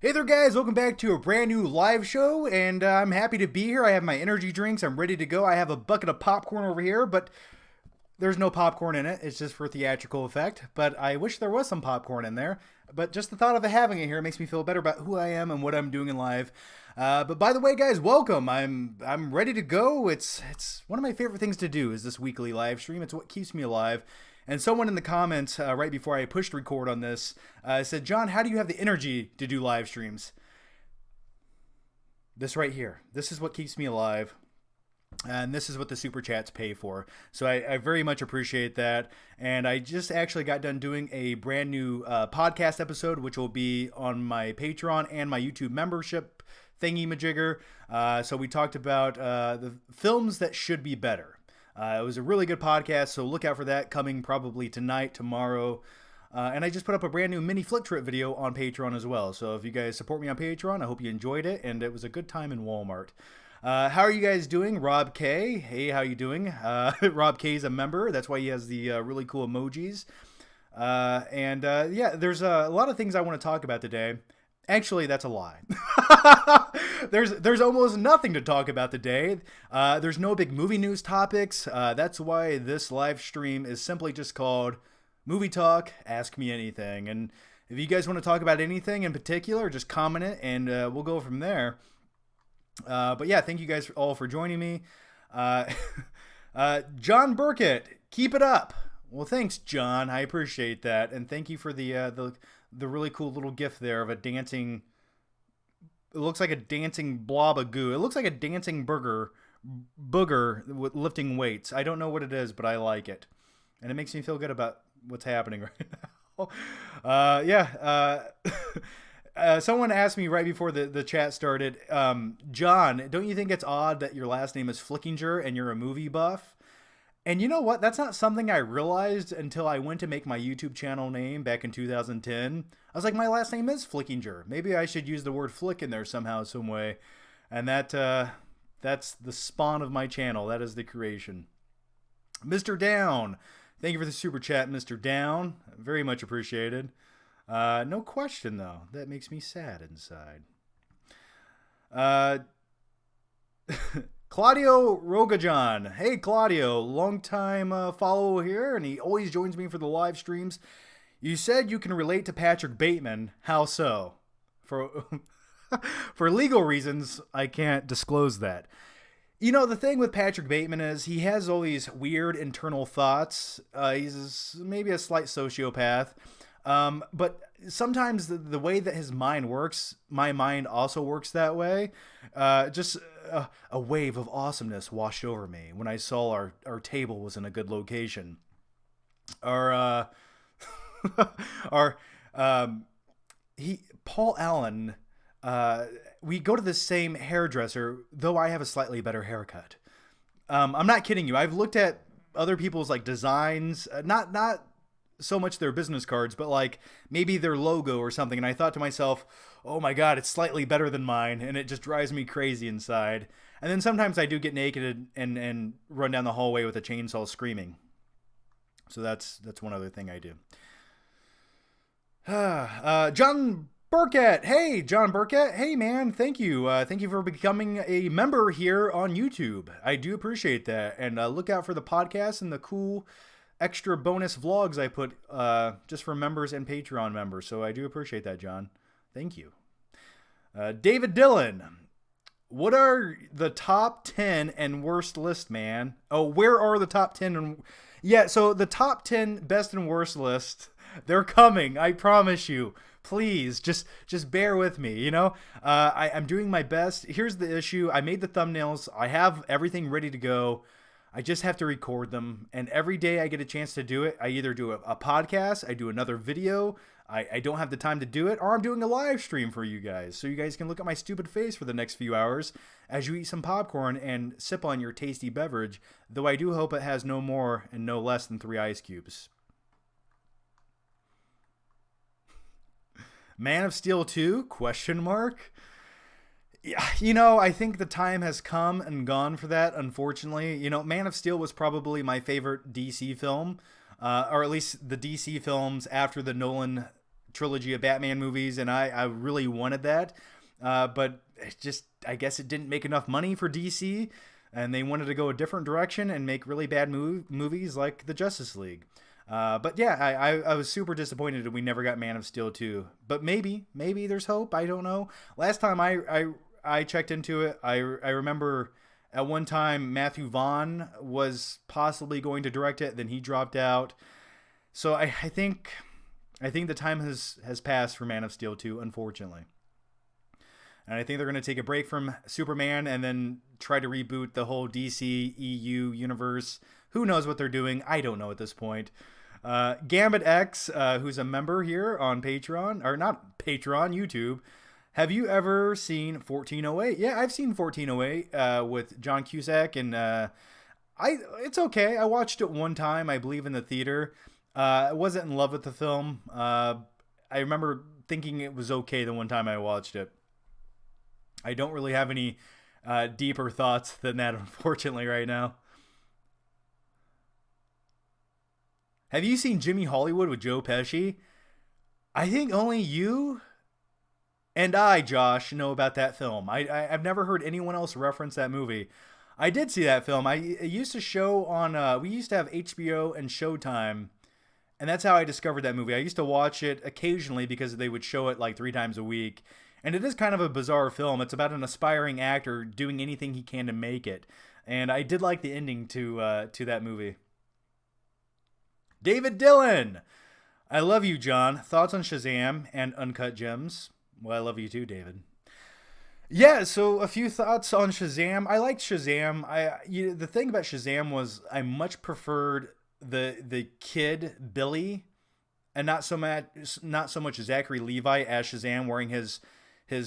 Hey there, guys. Welcome back to a brand new live show, and I'm happy to be here. I have my energy drinks. I'm ready to go. I have a bucket of popcorn over here, but there's no popcorn in it. It's just for theatrical effect, but I wish there was some popcorn in there. But just the thought of having it here makes me feel better about who I am and what I'm doing in life. But by the way, guys, welcome. I'm ready to go. It's one of my favorite things to do is this weekly live stream. It's what keeps me alive. And someone in the comments right before I pushed record on this said, "John, how do you have the energy to do live streams?" This right here. This is what keeps me alive. And this is what the super chats pay for. So I very much appreciate that. And I just actually got done doing a brand new podcast episode, which will be on my Patreon and my YouTube membership thingy-majigger. So we talked about the films that should be better. It was a really good podcast, so look out for that coming probably tonight, tomorrow. And I just put up a brand new mini flick trip video on Patreon as well. So if you guys support me on Patreon, I hope you enjoyed it, and it was a good time in Walmart. How are you guys doing? Rob K. Hey, how you doing? Rob K is a member. That's why he has the really cool emojis. Yeah, there's a lot of things I want to talk about today. Actually, that's a lie. There's almost nothing to talk about today. There's no big movie news topics. That's why this live stream is simply just called Movie Talk, Ask Me Anything. And if you guys want to talk about anything in particular, just comment it and we'll go from there. But yeah, thank you guys all for joining me. John Burkett, keep it up. Well, thanks, John. I appreciate that. And thank you for the really cool little gif there of a dancing. It looks like a dancing blob of goo. It looks like a dancing booger with lifting weights. I don't know what it is, but I like it, and it makes me feel good about what's happening right now. Someone asked me right before the chat started, John, don't you think it's odd that your last name is Flickinger and you're a movie buff? And you know what? That's not something I realized until I went to make my YouTube channel name back in 2010. I was like, my last name is Flickinger. Maybe I should use the word flick in there somehow, some way. And that's the spawn of my channel. That is the creation. Mr. Down. Thank you for the super chat, Mr. Down. Very much appreciated. No question, though. That makes me sad inside. Claudio Rogajan. Hey, Claudio. Long-time follower here, and he always joins me for the live streams. You said you can relate to Patrick Bateman. How so? For legal reasons, I can't disclose that. You know, the thing with Patrick Bateman is he has all these weird internal thoughts. He's maybe a slight sociopath. But sometimes the way that his mind works, my mind also works that way. Just a wave of awesomeness washed over me when I saw our table was in a good location. Paul Allen, we go to the same hairdresser, though I have a slightly better haircut. I'm not kidding you. I've looked at other people's like designs, not so much their business cards, but like maybe their logo or something. And I thought to myself, oh my God, it's slightly better than mine. And it just drives me crazy inside. And then sometimes I do get naked and run down the hallway with a chainsaw screaming. So that's one other thing I do. John Burkett. Hey, John Burkett. Hey, man. Thank you. Thank you for becoming a member here on YouTube. I do appreciate that. And look out for the podcast and the cool extra bonus vlogs I put just for members and Patreon members. So I do appreciate that, John. Thank you. David Dillon. What are the top 10 and worst list, man? Oh, where are the top 10? Yeah, so the top 10 best and worst list, they're coming. I promise you. Please, just bear with me, you know? I'm doing my best. Here's the issue. I made the thumbnails. I have everything ready to go. I just have to record them, and every day I get a chance to do it. I either do a podcast, I do another video, I don't have the time to do it, or I'm doing a live stream for you guys, so you guys can look at my stupid face for the next few hours as you eat some popcorn and sip on your tasty beverage, though I do hope it has no more and no less than 3 ice cubes. Man of Steel 2? Question mark? Yeah, you know, I think the time has come and gone for that, unfortunately. You know, Man of Steel was probably my favorite DC film, or at least the DC films after the Nolan trilogy of Batman movies, and I really wanted that. But it just, I guess it didn't make enough money for DC, and they wanted to go a different direction and make really bad movies like the Justice League. But yeah, I was super disappointed that we never got Man of Steel 2. But maybe there's hope. I don't know. Last time I checked into it, I remember at one time Matthew Vaughn was possibly going to direct it, then he dropped out. So I think the time has passed for Man of Steel 2, unfortunately. And I think they're going to take a break from Superman and then try to reboot the whole DC EU universe. Who knows what they're doing? I don't know at this point. Gambit X, who's a member here on Patreon, or not Patreon, YouTube. Have you ever seen 1408? Yeah, I've seen 1408 with John Cusack, and it's okay. I watched it one time, I believe, in the theater. I wasn't in love with the film. I remember thinking it was okay the one time I watched it. I don't really have any deeper thoughts than that, unfortunately, right now. Have you seen Jimmy Hollywood with Joe Pesci? I think only you and I, Josh, know about that film. I've never heard anyone else reference that movie. I did see that film. It used to show on, we used to have HBO and Showtime, and that's how I discovered that movie. I used to watch it occasionally because they would show it like 3 times a week. And it is kind of a bizarre film. It's about an aspiring actor doing anything he can to make it. And I did like the ending to that movie. David Dillon! I love you, John. Thoughts on Shazam and Uncut Gems? Well, I love you too, David. Yeah, so a few thoughts on Shazam. I liked Shazam. The thing about Shazam was I much preferred the kid, Billy, and not so much Zachary Levi as Shazam wearing his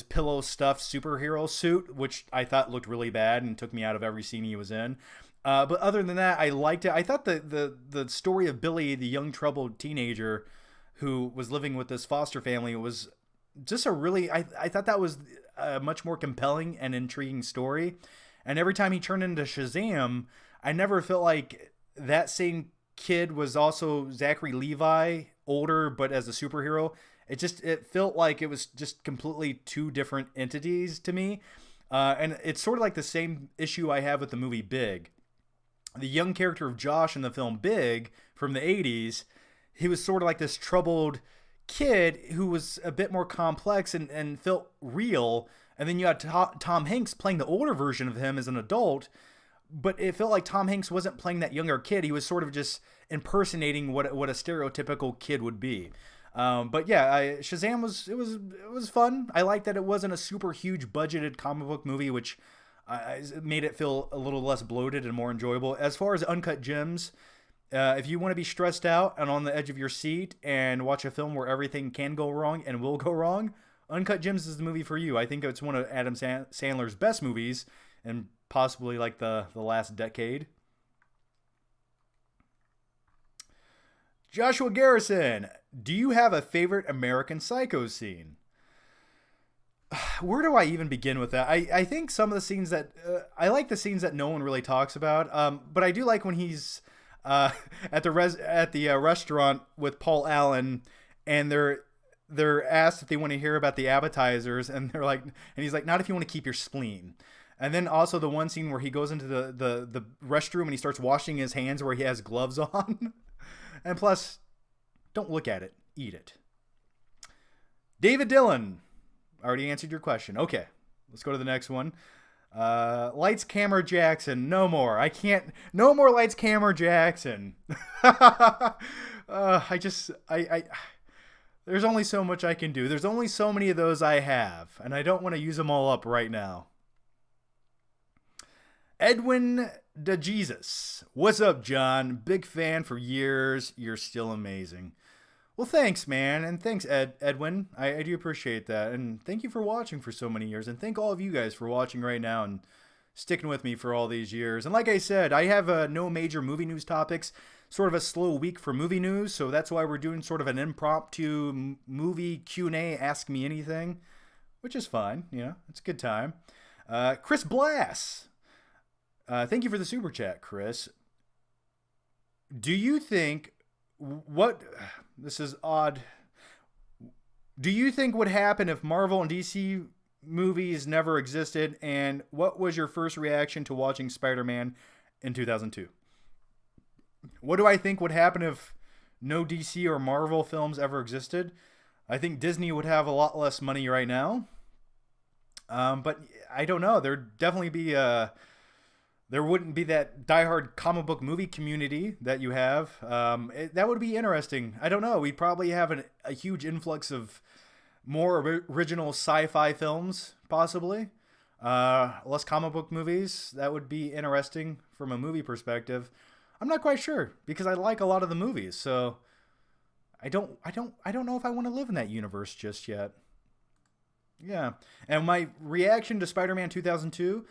pillow stuffed superhero suit, which I thought looked really bad and took me out of every scene he was in. But other than that, I liked it. I thought the story of Billy, the young troubled teenager who was living with this foster family, was just a really, I thought that was a much more compelling and intriguing story. And every time he turned into Shazam, I never felt like that same kid was also Zachary Levi, older, but as a superhero. It felt like it was just completely two different entities to me. And it's sort of like the same issue I have with the movie Big. The young character of Josh in the film Big from the 80s, he was sort of like this troubled kid who was a bit more complex and felt real. And then you had Tom Hanks playing the older version of him as an adult, but it felt like Tom Hanks wasn't playing that younger kid. He was sort of just impersonating what a stereotypical kid would be. But yeah, Shazam was fun. I liked that it wasn't a super huge budgeted comic book movie, which made it feel a little less bloated and more enjoyable. As far as Uncut Gems, if you want to be stressed out and on the edge of your seat and watch a film where everything can go wrong and will go wrong, Uncut Gems is the movie for you. I think it's one of Adam Sandler's best movies and possibly like the last decade. Joshua Garrison, do you have a favorite American Psycho scene? Where do I even begin with that? I think some of the scenes that I like the scenes that no one really talks about. But I do like when he's at the restaurant with Paul Allen, and they're asked if they want to hear about the appetizers, and he's like, not if you want to keep your spleen. And then also the one scene where he goes into the restroom and he starts washing his hands where he has gloves on. And plus, don't look at it, eat it. David Dillon. Already answered your question. Okay, let's go to the next one. Lights, Camera, Jackson. No more. I can't. No more Lights, Camera, Jackson. There's only so much I can do. There's only so many of those I have, and I don't want to use them all up right now. Edwin DeJesus. What's up, John? Big fan for years. You're still amazing. Well, thanks, man. And thanks, Edwin. I do appreciate that. And thank you for watching for so many years. And thank all of you guys for watching right now and sticking with me for all these years. And like I said, I have no major movie news topics. Sort of a slow week for movie news. So that's why we're doing sort of an impromptu movie Q&A, Ask Me Anything, which is fine. You know, it's a good time. Chris Blass. Thank you for the super chat, Chris. Do you think... This is odd. Do you think would happen if Marvel and DC movies never existed? And what was your first reaction to watching Spider-Man in 2002? What do I think would happen if no DC or Marvel films ever existed? I think Disney would have a lot less money right now. But I don't know. There'd definitely be there wouldn't be that diehard comic book movie community that you have. That would be interesting. I don't know. We'd probably have a huge influx of more original sci-fi films, possibly. Less comic book movies. That would be interesting from a movie perspective. I'm not quite sure because I like a lot of the movies, so I don't know if I want to live in that universe just yet. Yeah. And my reaction to Spider-Man 2002,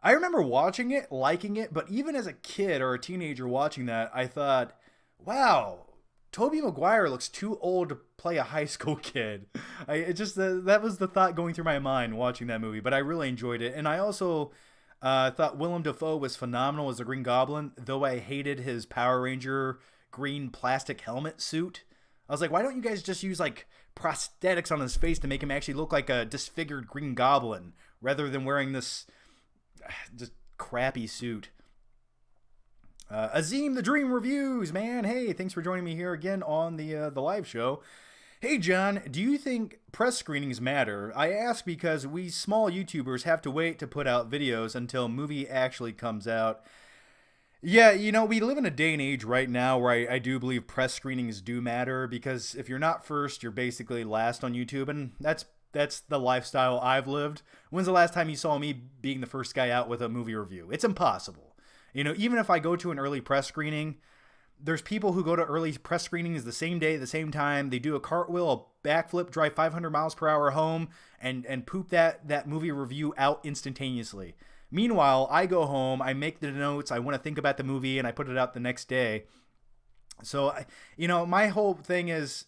I remember watching it, liking it, but even as a kid or a teenager watching that, I thought, wow, Tobey Maguire looks too old to play a high school kid. That was the thought going through my mind watching that movie, but I really enjoyed it. And I also thought Willem Dafoe was phenomenal as the Green Goblin, though I hated his Power Ranger green plastic helmet suit. I was like, why don't you guys just use like prosthetics on his face to make him actually look like a disfigured Green Goblin rather than wearing this just crappy suit? Azim the Dream Reviews, man. Hey, thanks for joining me here again on the live show. Hey, John, do you think press screenings matter? I ask because we small YouTubers have to wait to put out videos until movie actually comes out. Yeah, we live in a day and age right now where I do believe press screenings do matter because if you're not first, you're basically last on YouTube, and that's the lifestyle I've lived. When's the last time you saw me being the first guy out with a movie review? It's impossible. Even if I go to an early press screening, there's people who go to early press screenings the same day, the same time. They do a cartwheel, a backflip, drive 500 miles per hour home, and poop that movie review out instantaneously. Meanwhile, I go home, I make the notes, I want to think about the movie, and I put it out the next day. So, my whole thing is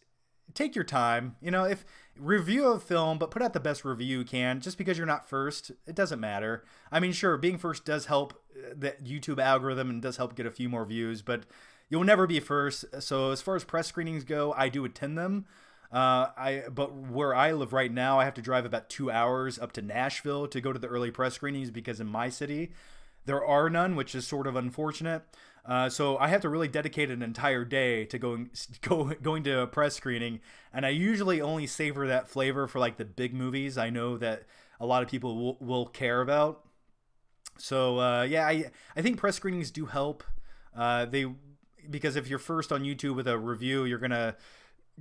take your time. If review a film, but put out the best review you can. Just because you're not first, it doesn't matter. I mean, sure, being first does help the YouTube algorithm and does help get a few more views, but you'll never be first. So as far as press screenings go, I do attend them. But where I live right now, I have to drive about 2 hours up to Nashville to go to the early press screenings because in my city there are none, which is sort of unfortunate. So I have to really dedicate an entire day to going to a press screening, and I usually only savor that flavor for like the big movies I know that a lot of people will care about. So yeah, I think press screenings do help. Because if you're first on YouTube with a review, you're gonna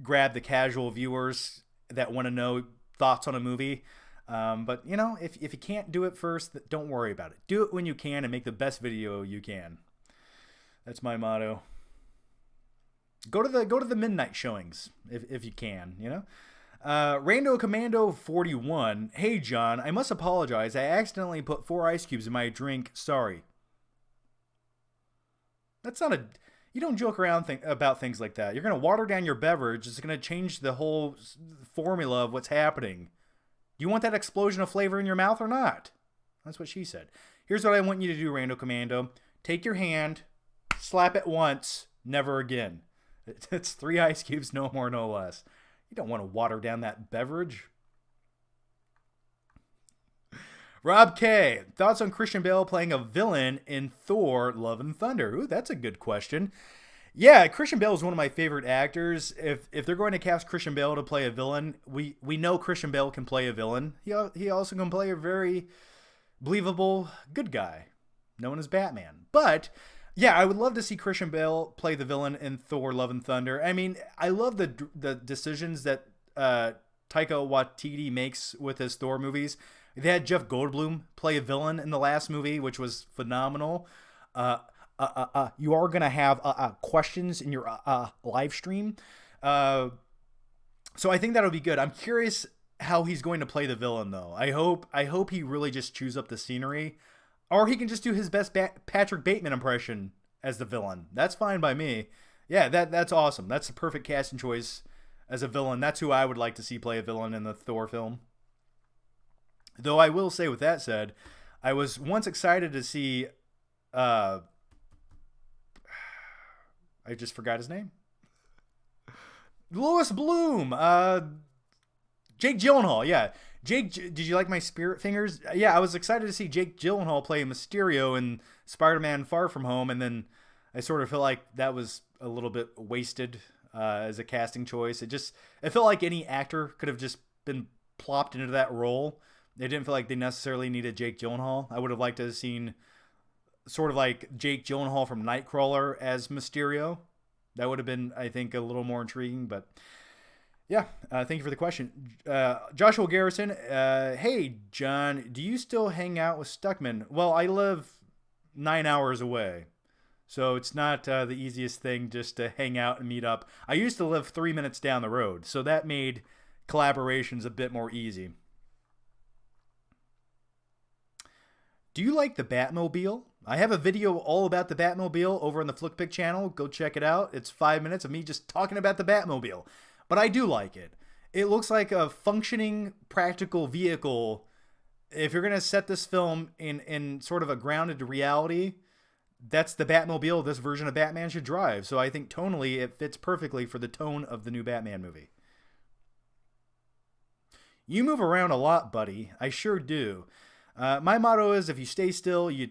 grab the casual viewers that want to know thoughts on a movie. But if you can't do it first, don't worry about it. Do it when you can and make the best video you can. That's my motto. Go to the midnight showings if you can. Rando Commando 41. Hey John, I must apologize. I accidentally put 4 ice cubes in my drink. Sorry. That's not a. You don't joke around about things like that. You're going to water down your beverage. It's going to change the whole formula of what's happening. Do you want that explosion of flavor in your mouth or not? That's what she said. Here's what I want you to do, Rando Commando. Take your hand, slap it once, never again. It's 3 ice cubes, no more, no less. You don't want to water down that beverage. Rob K. Thoughts on Christian Bale playing a villain in Thor: Love and Thunder? Ooh, that's a good question. Yeah, Christian Bale is one of my favorite actors. If they're going to cast Christian Bale to play a villain, we know Christian Bale can play a villain. He also can play a very believable good guy, known as Batman. But yeah, I would love to see Christian Bale play the villain in Thor: Love and Thunder. I mean, I love the decisions that Taika Waititi makes with his Thor movies. They had Jeff Goldblum play a villain in the last movie, which was phenomenal. You are going to have questions in your live stream. So I think that'll be good. I'm curious how he's going to play the villain, though. I hope he really just chews up the scenery. Or he can just do his best Patrick Bateman impression as the villain. That's fine by me. Yeah, that's awesome. That's the perfect casting choice as a villain. That's who I would like to see play a villain in the Thor film. Though I will say, with that said, I was once excited to see... I just forgot his name. Louis Bloom. Jake Gyllenhaal, yeah. Did you like my spirit fingers? Yeah, I was excited to see Jake Gyllenhaal play Mysterio in Spider-Man: Far From Home, and then I sort of feel like that was a little bit wasted as a casting choice. It felt like any actor could have just been plopped into that role. It didn't feel like they necessarily needed Jake Gyllenhaal. I would have liked to have seen sort of like Jake Gyllenhaal from Nightcrawler as Mysterio. That would have been, I think, a little more intriguing, but yeah, thank you for the question. Joshua Garrison, hey, John, do you still hang out with Stuckman? Well, I live 9 hours away, so it's not the easiest thing just to hang out and meet up. I used to live 3 minutes down the road, so that made collaborations a bit more easy. Do you like the Batmobile? I have a video all about the Batmobile over on the Flickpick channel. Go check it out. It's 5 minutes of me just talking about the Batmobile. But I do like it. It looks like a functioning, practical vehicle. If you're going to set this film in sort of a grounded reality, that's the Batmobile this version of Batman should drive. So I think tonally it fits perfectly for the tone of the new Batman movie. You move around a lot, buddy. I sure do. My motto is if you stay still, you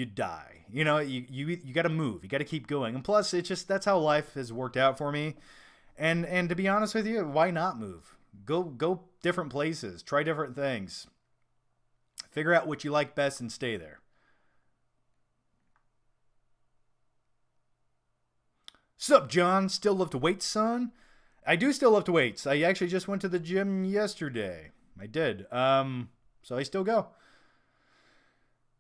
die. You know, you got to move. You got to keep going. And plus, that's how life has worked out for me. And to be honest with you, why not move? Go different places. Try different things. Figure out what you like best and stay there. Sup, John? Still lift weights, son? I do still lift weights. I actually just went to the gym yesterday. I did. So I still go.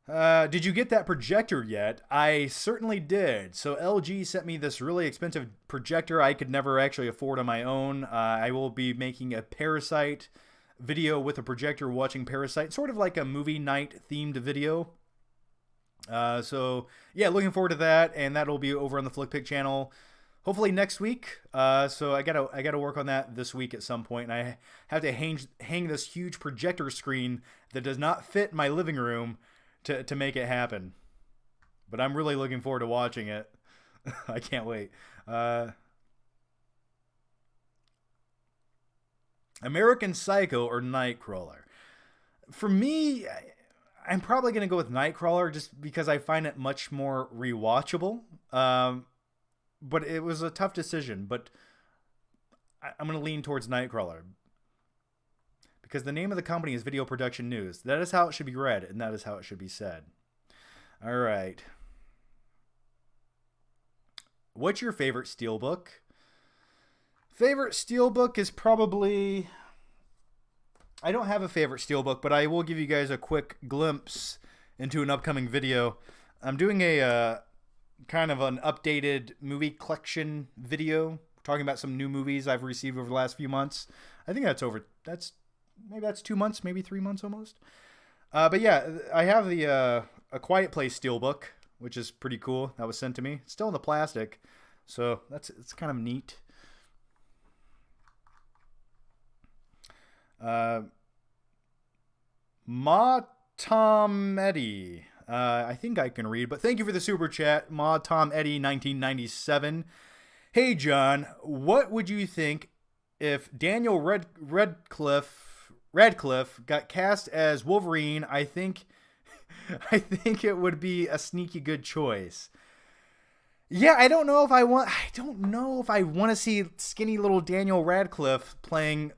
Did you get that projector yet? I certainly did. So LG sent me this really expensive projector I could never actually afford on my own. I will be making a Parasite video with a projector watching Parasite, sort of like a movie night themed video. So yeah, looking forward to that, and that'll be over on the Flickpick channel hopefully next week. So I gotta work on that this week at some point, and I have to hang this huge projector screen that does not fit my living room to make it happen. But I'm really looking forward to watching it. I can't wait. American Psycho or Nightcrawler? For me, I'm probably going to go with Nightcrawler just because I find it much more rewatchable. But it was a tough decision. But I'm going to lean towards Nightcrawler. Because the name of the company is Video Production News. That is how it should be read, and that is how it should be said. All right. What's your favorite steelbook? Favorite steelbook is probably... I don't have a favorite steelbook, but I will give you guys a quick glimpse into an upcoming video. I'm doing a kind of an updated movie collection video, talking about some new movies I've received over the last few months. I think maybe that's 2 months, maybe 3 months almost. But yeah, I have the A Quiet Place steelbook, which is pretty cool. That was sent to me. It's still in the plastic, so it's kind of neat. Ma Tom Eddie. I think I can read, but thank you for the super chat, Ma Tom Eddie 1997. Hey John, what would you think if Daniel Radcliffe got cast as Wolverine? I think it would be a sneaky good choice. Yeah, I don't know if I want to see skinny little Daniel Radcliffe playing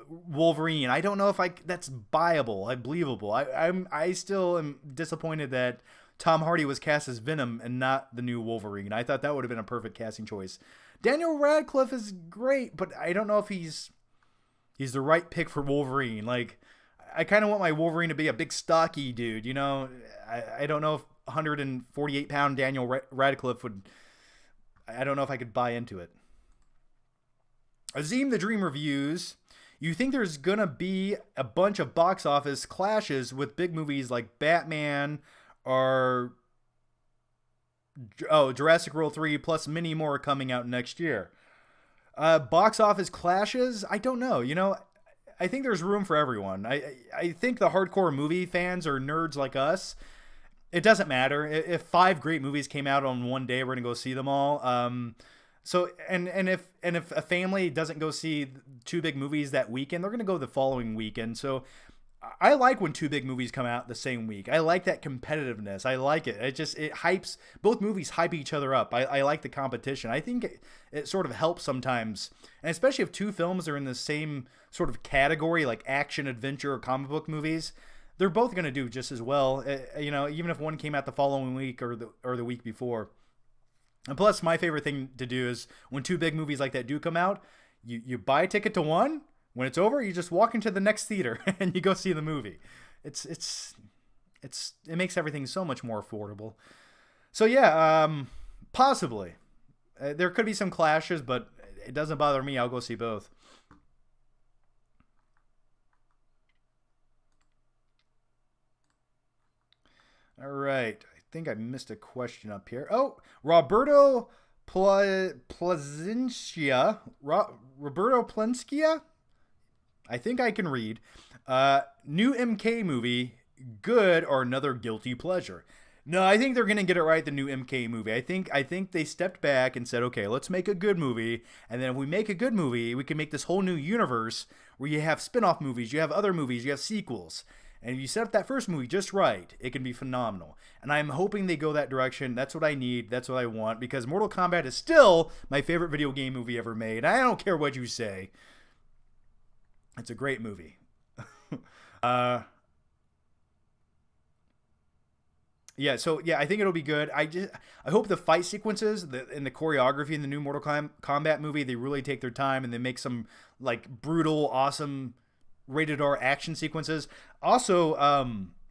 Wolverine. I don't know if that's believable. I still am disappointed that Tom Hardy was cast as Venom and not the new Wolverine. I thought that would have been a perfect casting choice. Daniel Radcliffe is great, but I don't know if he's the right pick for Wolverine. Like, I kind of want my Wolverine to be a big stocky dude, you know? I don't know if 148-pound Daniel Radcliffe would... I don't know if I could buy into it. Azim the Dream Reviews. You think there's going to be a bunch of box office clashes with big movies like Batman or Jurassic World 3 plus many more coming out next year? Box office clashes? I don't know. You know, I think there's room for everyone. I think the hardcore movie fans or nerds like us, it doesn't matter. If 5 great movies came out on one day, we're going to go see them all. So and if a family doesn't go see two big movies that weekend, they're gonna go the following weekend. So I like when two big movies come out the same week. I like that competitiveness. I like it. It hypes, both movies hype each other up. I like the competition. I think it sort of helps sometimes, and especially if two films are in the same sort of category, like action, adventure, or comic book movies. They're both going to do just as well. Even if one came out the following week or the week before. And plus, my favorite thing to do is when two big movies like that do come out, you buy a ticket to one. When it's over, you just walk into the next theater and you go see the movie. It makes everything so much more affordable. So yeah, possibly there could be some clashes, but it doesn't bother me. I'll go see both. All right. I think I missed a question up here. Oh, Roberto Plazencia. Roberto Plenskia? I think I can read. New MK movie, good or another guilty pleasure? No, I think they're gonna get it right. The new MK movie. I think they stepped back and said, okay, let's make a good movie, and then if we make a good movie, we can make this whole new universe where you have spin-off movies, you have other movies, you have sequels. And if you set up that first movie just right, it can be phenomenal. And I'm hoping they go that direction. That's what I need. That's what I want. Because Mortal Kombat is still my favorite video game movie ever made. I don't care what you say. It's a great movie. uh, I think it'll be good. I hope the fight sequences and the choreography in the new Mortal Kombat movie, they really take their time and they make some like brutal, awesome rated R action sequences. Also,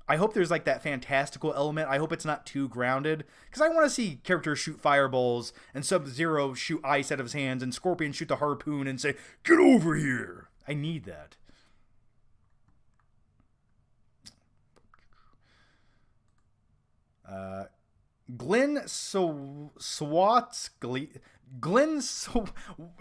I hope there's like that fantastical element. I hope it's not too grounded because I want to see characters shoot fireballs and Sub-Zero shoot ice out of his hands and Scorpion shoot the harpoon and say, "Get over here." I need that. Glenn Swatsky.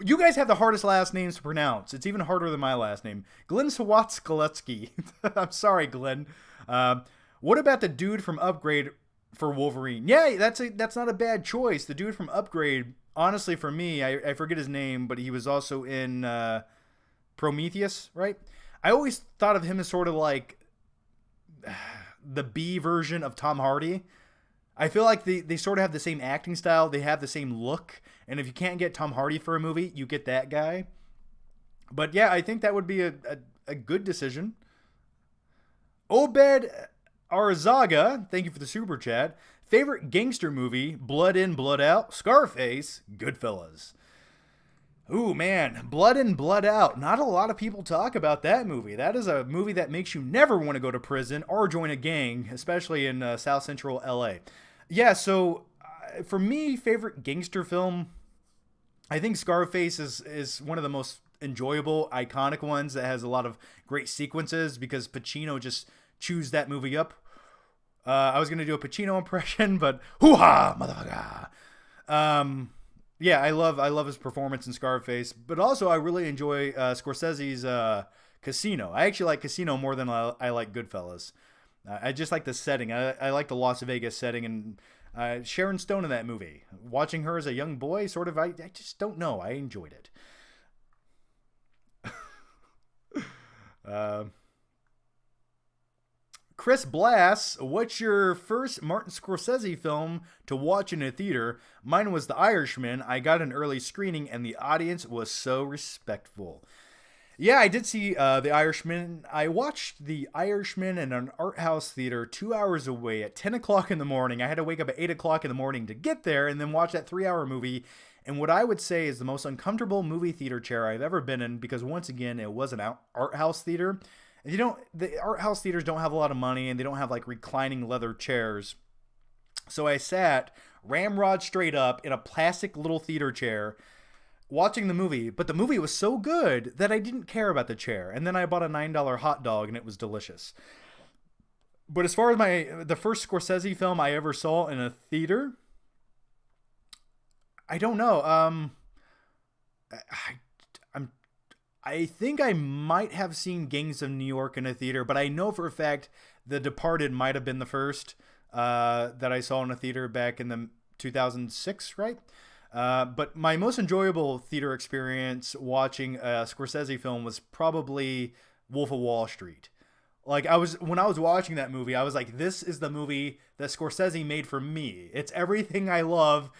You guys have the hardest last names to pronounce. It's even harder than my last name. Glenn Swatsky. I'm sorry, Glenn. What about the dude from Upgrade for Wolverine? Yeah, that's not a bad choice. The dude from Upgrade, honestly, for me, I forget his name, but he was also in Prometheus, right? I always thought of him as sort of like the B version of Tom Hardy. I feel like they sort of have the same acting style. They have the same look. And if you can't get Tom Hardy for a movie, you get that guy. But yeah, I think that would be a good decision. Obed Arzaga, thank you for the super chat. Favorite gangster movie, Blood In, Blood Out, Scarface, Goodfellas. Ooh, man, Blood In, Blood Out. Not a lot of people talk about that movie. That is a movie that makes you never want to go to prison or join a gang, especially in South Central LA. Yeah, so for me, favorite gangster film, I think Scarface is one of the most enjoyable, iconic ones that has a lot of great sequences because Pacino just chews that movie up. I was going to do a Pacino impression, but hoo-ha, motherfucker. Yeah, I love his performance in Scarface, but also I really enjoy Scorsese's Casino. I actually like Casino more than I like Goodfellas. I just like the setting. I like the Las Vegas setting, and Sharon Stone in that movie. Watching her as a young boy, sort of, I just don't know. I enjoyed it. Chris Blass, what's your first Martin Scorsese film to watch in a theater? Mine was The Irishman. I got an early screening and the audience was so respectful. Yeah, I did see The Irishman. I watched The Irishman in an art house theater 2 hours away at 10 o'clock in the morning. I had to wake up at 8 o'clock in the morning to get there and then watch that 3-hour movie. And what I would say is the most uncomfortable movie theater chair I've ever been in because once again, it was an art house theater. The art house theaters don't have a lot of money and they don't have like reclining leather chairs. So I sat ramrod straight up in a plastic little theater chair watching the movie, but the movie was so good that I didn't care about the chair. And then I bought a $9 hot dog and it was delicious. But as far as the first Scorsese film I ever saw in a theater, I don't know. I think I might have seen Gangs of New York in a theater, but I know for a fact The Departed might have been the first that I saw in a theater back in the 2006, right? But my most enjoyable theater experience watching a Scorsese film was probably Wolf of Wall Street. Like when I was watching that movie, I was like, this is the movie that Scorsese made for me. It's everything I love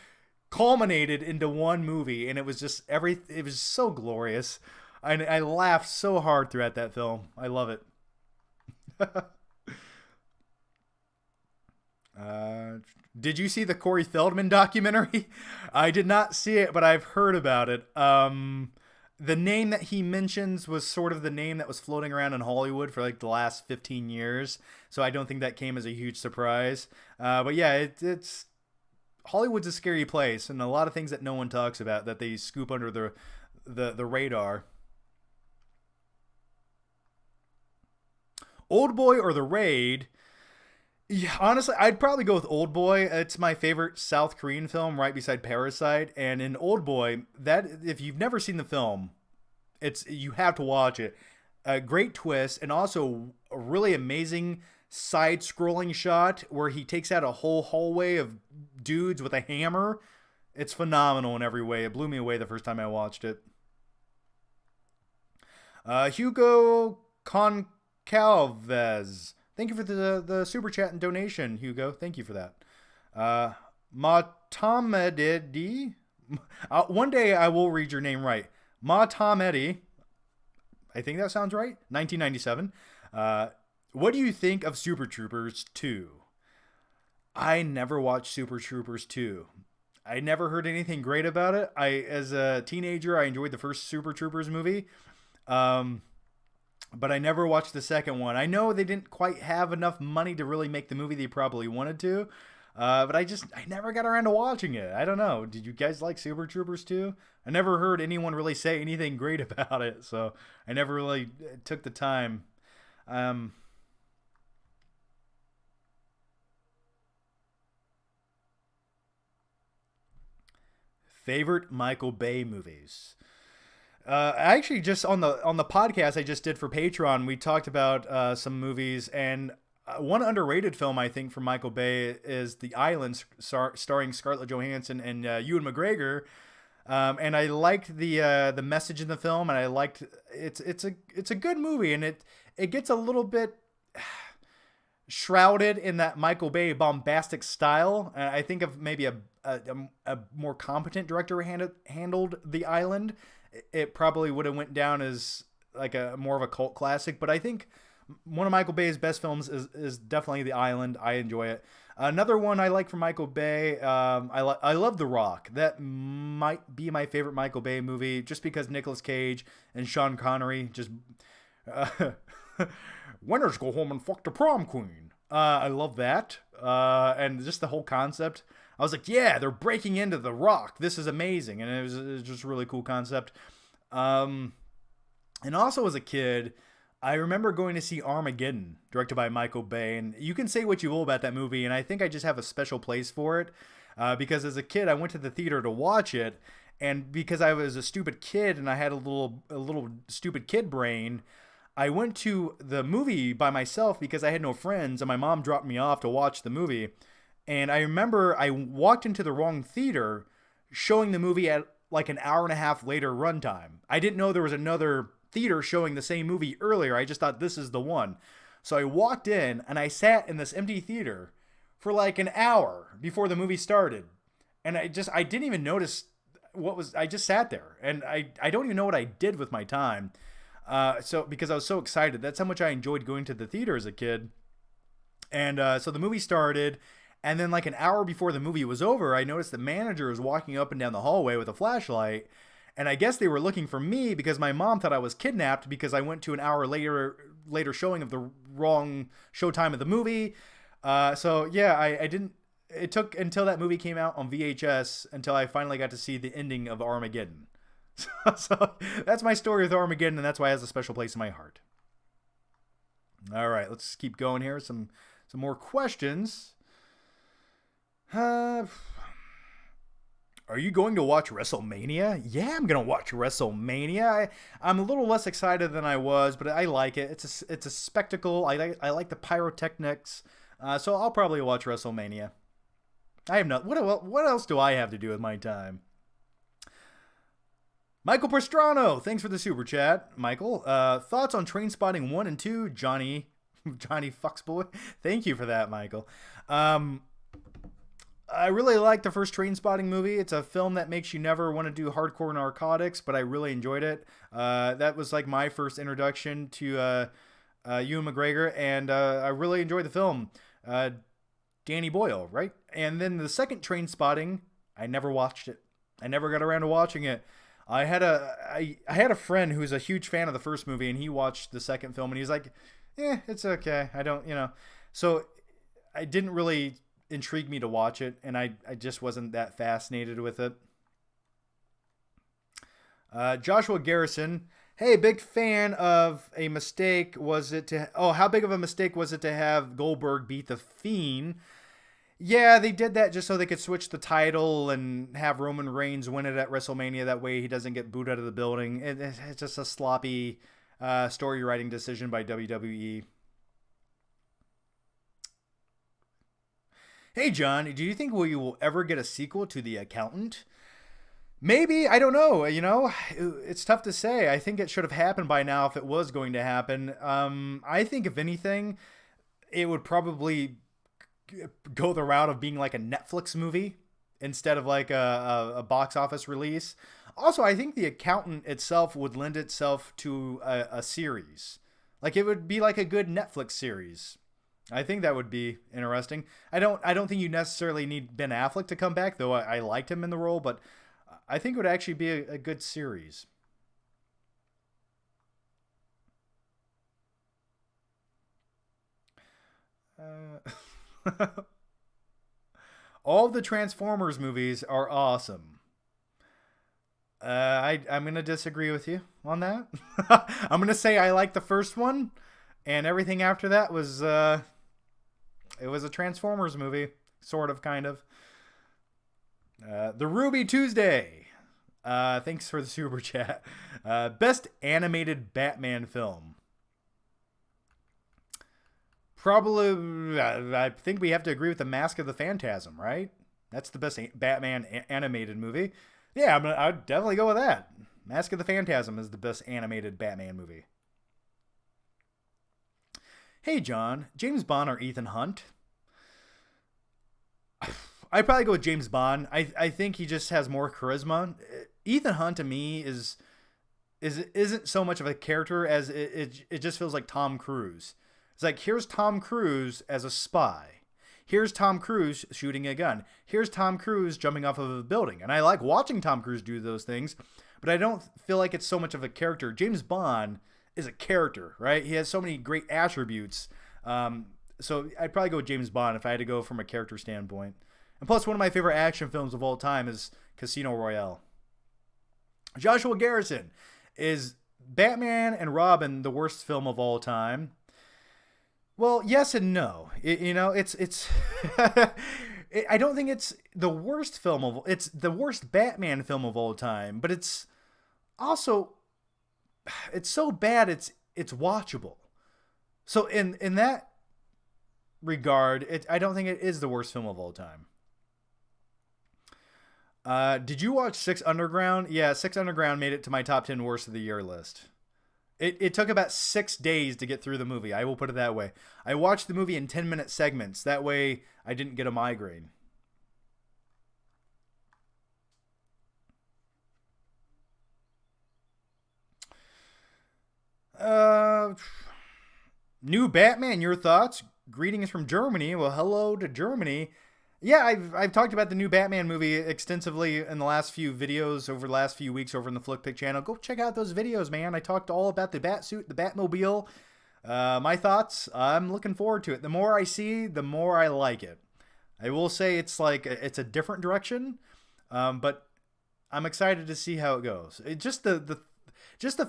culminated into one movie, and it was just it was so glorious. I laughed so hard throughout that film. I love it. uh, did you see the Corey Feldman documentary? I did not see it, but I've heard about it. The name that he mentions was sort of the name that was floating around in Hollywood for like the last 15 years. So I don't think that came as a huge surprise. But yeah, it's Hollywood's a scary place, and a lot of things that no one talks about that they scoop under the radar. Old Boy or The Raid? Yeah, honestly, I'd probably go with Old Boy. It's my favorite South Korean film, right beside Parasite. And in Old Boy, that if you've never seen the film, you have to watch it. A great twist, and also a really amazing side-scrolling shot where he takes out a whole hallway of dudes with a hammer. It's phenomenal in every way. It blew me away the first time I watched it. Hugo Concalves. Thank you for the super chat and donation, Hugo. Thank you for that. Matamedi. One day I will read your name right. Matamedi. I think that sounds right. 1997. What do you think of Super Troopers 2? I never watched Super Troopers 2. I never heard anything great about it. As a teenager, I enjoyed the first Super Troopers movie. But I never watched the second one. I know they didn't quite have enough money to really make the movie they probably wanted to. But I never got around to watching it. I don't know. Did you guys like Super Troopers 2? I never heard anyone really say anything great about it. So I never really took the time. Favorite Michael Bay movies? I actually just on the podcast I just did for Patreon, we talked about some movies, and one underrated film I think from Michael Bay is The Island, starring Scarlett Johansson and Ewan McGregor. And I liked the message in the film, and I liked it's a good movie, and it gets a little bit shrouded in that Michael Bay bombastic style. I think of maybe a more competent director handled The Island, it probably would have went down as like a more of a cult classic. But I think one of Michael Bay's best films is definitely The Island. I enjoy it. Another one I like from Michael Bay, I love The Rock. That might be my favorite Michael Bay movie, just because Nicolas Cage and Sean Connery just winners go home and fuck the prom queen. I love that, and just the whole concept. I was like, yeah, they're breaking into The Rock. This is amazing, and it was just a really cool concept. And also as a kid, I remember going to see Armageddon, directed by Michael Bay, and you can say what you will about that movie, and I think I just have a special place for it, because as a kid, I went to the theater to watch it, and because I was a stupid kid and I had a little stupid kid brain, I went to the movie by myself because I had no friends, and my mom dropped me off to watch the movie. And I remember I walked into the wrong theater showing the movie at like an hour and a half later runtime. I didn't know there was another theater showing the same movie earlier. I just thought this is the one. So I walked in and I sat in this empty theater for like an hour before the movie started. And I didn't even notice I just sat there, and I don't even know what I did with my time. So because I was so excited. That's how much I enjoyed going to the theater as a kid. And so the movie started. And then like an hour before the movie was over, I noticed the manager was walking up and down the hallway with a flashlight. And I guess they were looking for me because my mom thought I was kidnapped because I went to an hour later showing of the wrong showtime of the movie. So yeah, I didn't. It took until that movie came out on VHS until I finally got to see the ending of Armageddon. So that's my story with Armageddon, and that's why it has a special place in my heart. All right, let's keep going here. Some more questions. Are you going to watch WrestleMania? Yeah, I'm going to watch WrestleMania. I'm a little less excited than I was, but I like it. It's a spectacle. I like the pyrotechnics. So I'll probably watch WrestleMania. I have no. What else do I have to do with my time? Michael Pastrano, thanks for the super chat, Michael. Thoughts on Train Spotting 1 and 2, Johnny? Johnny Fucksboy. Thank you for that, Michael. Um, I really like the first Train Spotting movie. It's a film that makes you never want to do hardcore narcotics, but I really enjoyed it. That was like my first introduction to Ewan McGregor, and I really enjoyed the film. Danny Boyle, right? And then the second Train Spotting, I never watched it. I never got around to watching it. I had a friend who's a huge fan of the first movie, and he watched the second film, and he's like, it's okay. I don't, So I didn't really intrigue me to watch it, and I just wasn't that fascinated with it. Joshua Garrison, hey, big fan of a mistake. Was it to, how big of a mistake was it to have Goldberg beat The Fiend? Yeah, they did that just so they could switch the title and have Roman Reigns win it at WrestleMania. That way he doesn't get booed out of the building. It's just a sloppy story writing decision by WWE. Hey, John, do you think we will ever get a sequel to The Accountant? Maybe. I don't know. It's tough to say. I think it should have happened by now if it was going to happen. I think, if anything, it would probably go the route of being like a Netflix movie instead of like a box office release. Also, I think The Accountant itself would lend itself to a series. Like, it would be like a good Netflix series. I think that would be interesting. I don't think you necessarily need Ben Affleck to come back, though I liked him in the role, but I think it would actually be a good series. All the Transformers movies are awesome. I'm going to disagree with you on that. I'm going to say I like the first one, and everything after that was it was a Transformers movie, sort of, kind of. The Ruby Tuesday. Thanks for the super chat. Best animated Batman film. Probably, I think we have to agree with The Mask of the Phantasm, right? That's the best Batman animated movie. Yeah, I'd definitely go with that. Mask of the Phantasm is the best animated Batman movie. Hey, John, James Bond or Ethan Hunt? I'd probably go with James Bond. I think he just has more charisma. Ethan Hunt to me isn't so much of a character as it just feels like Tom Cruise. It's like, here's Tom Cruise as a spy. Here's Tom Cruise shooting a gun. Here's Tom Cruise jumping off of a building. And I like watching Tom Cruise do those things, but I don't feel like it's so much of a character. James Bond is a character, right? He has so many great attributes. So I'd probably go with James Bond if I had to go from a character standpoint. And plus, one of my favorite action films of all time is Casino Royale. Joshua Garrison, is Batman and Robin the worst film of all time? Well, yes and no. It's I don't think it's the worst it's the worst Batman film of all time, but it's also, it's so bad it's watchable. So in that regard, I don't think it is the worst film of all time. Did you watch Six Underground? Yeah, Six Underground made it to my top 10 worst of the year list. It took about 6 days to get through the movie. I will put it that way. I watched the movie in 10-minute segments. That way I didn't get a migraine. New Batman, your thoughts? Greetings from Germany. Well, hello to Germany. Yeah, I've talked about the new Batman movie extensively in the last few videos over the last few weeks over in the Flickpick channel. Go check out those videos, man. I talked all about the Batsuit, the Batmobile. My thoughts, I'm looking forward to it. The more I see, the more I like it. I will say it's a different direction, but I'm excited to see how it goes. Just the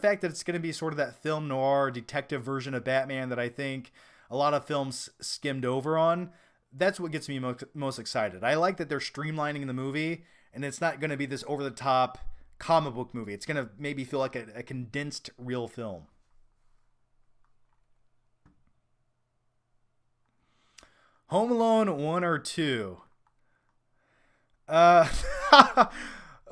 fact that it's going to be sort of that film noir detective version of Batman that I think a lot of films skimmed over on. That's what gets me most excited. I like that they're streamlining the movie, and it's not going to be this over-the-top comic book movie. It's going to maybe feel like a condensed real film. Home Alone 1 or 2?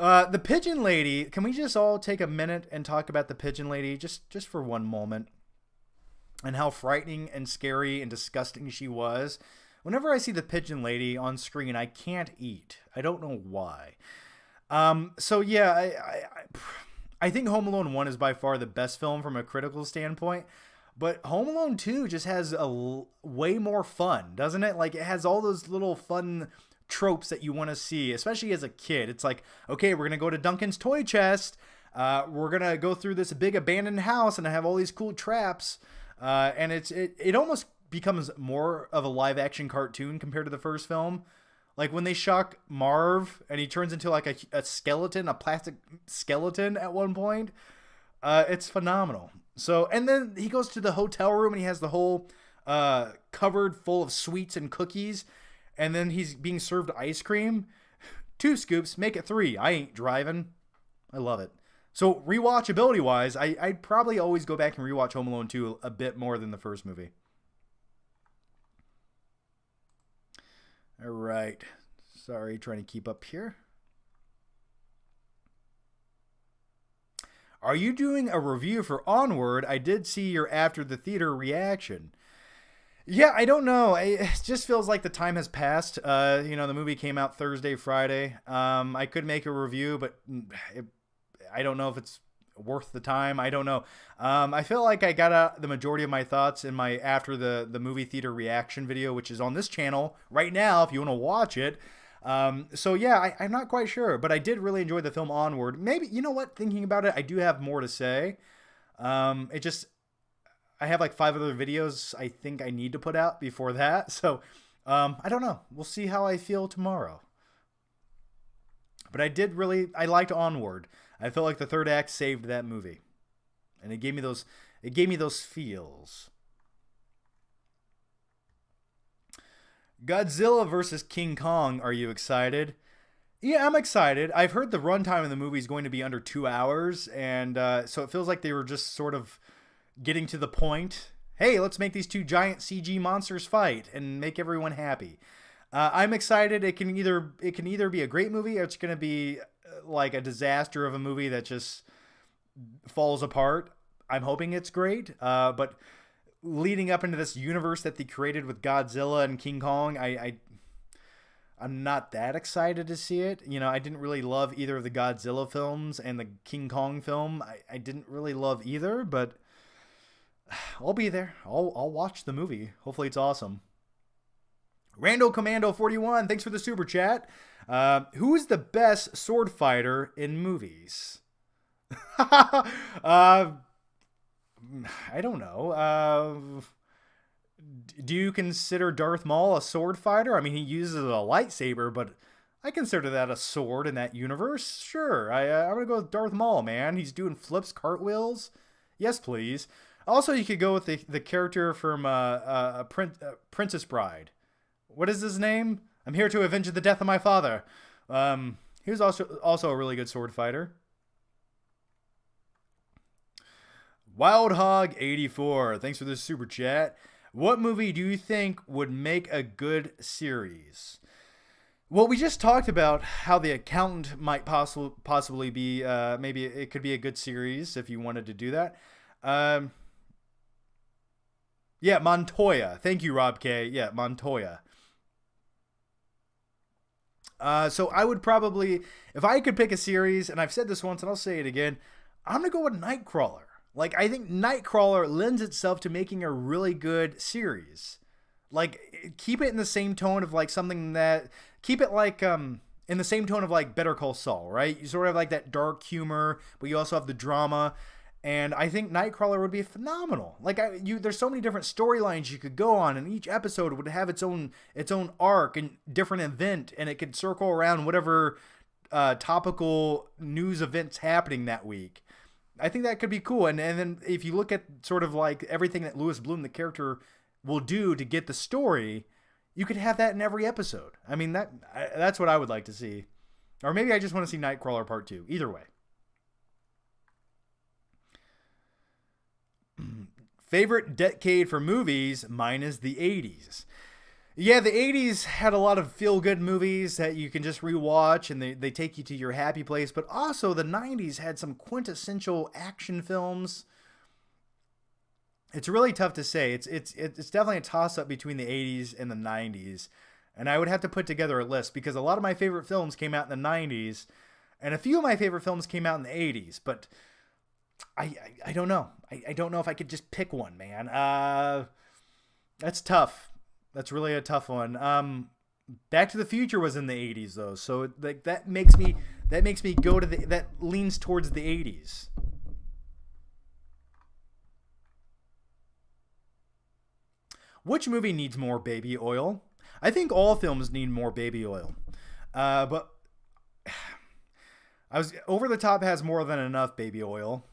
The pigeon lady. Can we just all take a minute and talk about the pigeon lady, just for one moment, and how frightening and scary and disgusting she was? Whenever I see the pigeon lady on screen, I can't eat. I don't know why. So yeah, I think Home Alone 1 is by far the best film from a critical standpoint. But Home Alone 2 just has way more fun, doesn't it? Like, it has all those little fun tropes that you want to see, especially as a kid. It's like, okay, we're going to go to Duncan's toy chest. We're going to go through this big abandoned house and I have all these cool traps. And it almost becomes more of a live action cartoon compared to the first film. Like when they shock Marv and he turns into like a skeleton, a plastic skeleton at one point. It's phenomenal. So, and then he goes to the hotel room and he has the whole cupboard full of sweets and cookies. And then he's being served ice cream. 2 scoops, make it 3. I ain't driving. I love it. So rewatchability wise, I'd probably always go back and rewatch Home Alone 2 a bit more than the first movie. All right. Sorry, trying to keep up here. Are you doing a review for Onward? I did see your after the theater reaction. Yeah, I don't know. It just feels like the time has passed. The movie came out Thursday, Friday. I could make a review, but I don't know if it's worth the time. I don't know. I feel like I got out the majority of my thoughts in my after the movie theater reaction video, which is on this channel right now if you want to watch it. So yeah, I'm not quite sure, but I did really enjoy the film Onward. Maybe, you know what, thinking about it, I do have more to say. I have like 5 other videos I think I need to put out before that. So, I don't know. We'll see how I feel tomorrow. But I liked Onward. I felt like the third act saved that movie. And it gave me those feels. Godzilla versus King Kong. Are you excited? Yeah, I'm excited. I've heard the runtime of the movie is going to be under 2 hours. And so it feels like they were just sort of getting to the point. Hey, let's make these 2 giant CG monsters fight and make everyone happy. I'm excited. It can either be a great movie or it's going to be like a disaster of a movie that just falls apart. I'm hoping it's great. But leading up into this universe that they created with Godzilla and King Kong, I'm not that excited to see it. You know, I didn't really love either of the Godzilla films, and the King Kong film I didn't really love either, but I'll be there. I'll watch the movie. Hopefully it's awesome. Randall Commando 41, thanks for the super chat. Who is the best sword fighter in movies? I don't know. Do you consider Darth Maul a sword fighter? I mean, he uses a lightsaber, but I consider that a sword in that universe. Sure, I'm gonna go with Darth Maul, man. He's doing flips, cartwheels. Yes, please. Also, you could go with the character from Princess Bride. What is his name? I'm here to avenge the death of my father. He was also a really good sword fighter. Wild Hog 84, thanks for this super chat. What movie do you think would make a good series? Well, we just talked about how The Accountant might possibly be, maybe it could be a good series if you wanted to do that. Yeah, Montoya. Thank you, Rob K. Yeah, Montoya. So I would probably, if I could pick a series, and I've said this once and I'll say it again, I'm going to go with Nightcrawler. Like, I think Nightcrawler lends itself to making a really good series. Like, keep it in the same tone of, like, something that... Keep it, like, in the same tone of, like, Better Call Saul, right? You sort of have, like, that dark humor, but you also have the drama. And I think Nightcrawler would be phenomenal. Like, there's so many different storylines you could go on, and each episode would have its own arc and different event, and it could circle around whatever topical news events happening that week. I think that could be cool. And then if you look at sort of like everything that Louis Bloom, the character, will do to get the story, you could have that in every episode. I mean, that's what I would like to see. Or maybe I just want to see Nightcrawler Part 2. Either way. Favorite decade for movies? Mine is the 80s. Yeah, the 80s had a lot of feel good movies that you can just rewatch and they take you to your happy place, but also the 90s had some quintessential action films. It's really tough to say. It's definitely a toss up between the 80s and the 90s. And I would have to put together a list because a lot of my favorite films came out in the 90s and a few of my favorite films came out in the 80s, but I don't know. I don't know if I could just pick one, man. That's tough. That's really a tough one. Back to the Future was in the 80s though, so like that makes me go to the that leans towards the 80s. Which movie needs more baby oil? I think all films need more baby oil. But I was Over the Top has more than enough baby oil.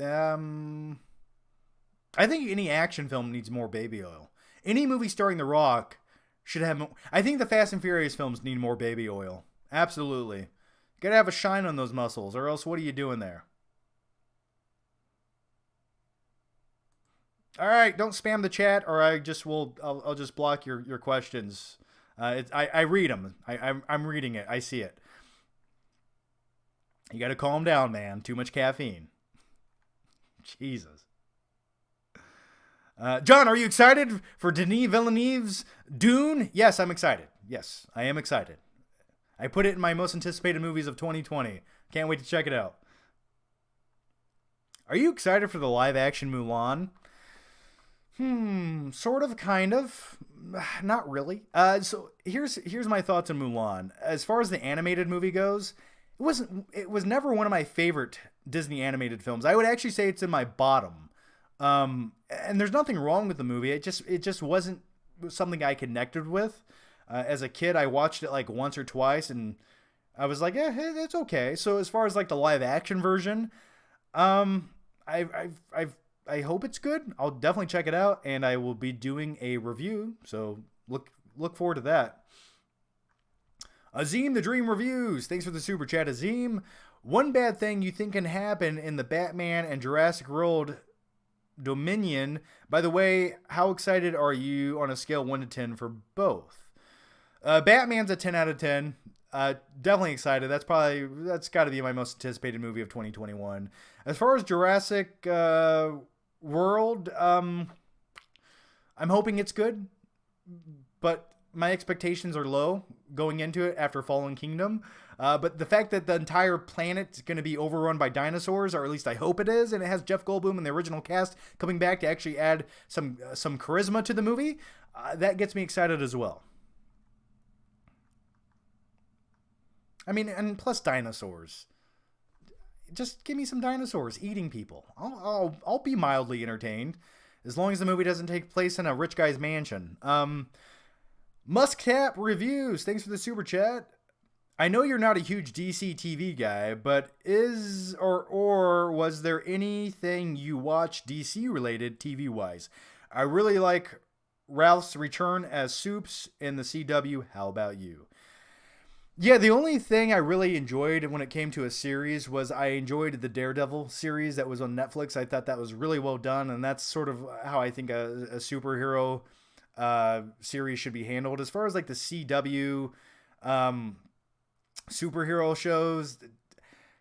Um, I think any action film needs more baby oil. Any movie starring The Rock should have more. I think the Fast and Furious films need more baby oil. Absolutely. Gotta have a shine on those muscles, or else what are you doing there? All right, don't spam the chat, or I just will. I'll just block your questions. I read them. I'm reading it. I see it. You got to calm down, man. Too much caffeine. Jesus. John, are you excited for Denis Villeneuve's Dune? Yes, I'm excited. Yes, I am excited. I put it in my most anticipated movies of 2020. Can't wait to check it out. Are you excited for the live action Mulan? Sort of, kind of, not really. So here's my thoughts on Mulan. As far as the animated movie goes, it was never one of my favorite Disney animated films. I would actually say it's in my bottom. And there's nothing wrong with the movie. It just wasn't something I connected with. As a kid, I watched it like once or twice, and I was like, yeah, hey, it's okay. So as far as like the live action version, um, I hope it's good. I'll definitely check it out, and I will be doing a review. So look forward to that. Azim the Dream Reviews. Thanks for the super chat, Azim. One bad thing you think can happen in the Batman and Jurassic World Dominion. By the way, how excited are you on a scale 1 to 10 for both? Batman's a 10 out of 10. Definitely excited. That's got to be my most anticipated movie of 2021. As far as Jurassic World, I'm hoping it's good, but my expectations are low going into it after Fallen Kingdom. But the fact that the entire planet's going to be overrun by dinosaurs, or at least I hope it is, and it has Jeff Goldblum and the original cast coming back to actually add some charisma to the movie, that gets me excited as well. I mean, and plus dinosaurs. Just give me some dinosaurs eating people. I'll be mildly entertained, as long as the movie doesn't take place in a rich guy's mansion. Musktap Reviews. Thanks for the super chat. I know you're not a huge DC TV guy, but is or was there anything you watched DC related TV wise? I really like Ralph's return as Soups in the CW. How about you? Yeah, the only thing I really enjoyed when it came to a series was I enjoyed the Daredevil series that was on Netflix. I thought that was really well done, and that's sort of how I think a superhero series should be handled. As far as like the CW superhero shows,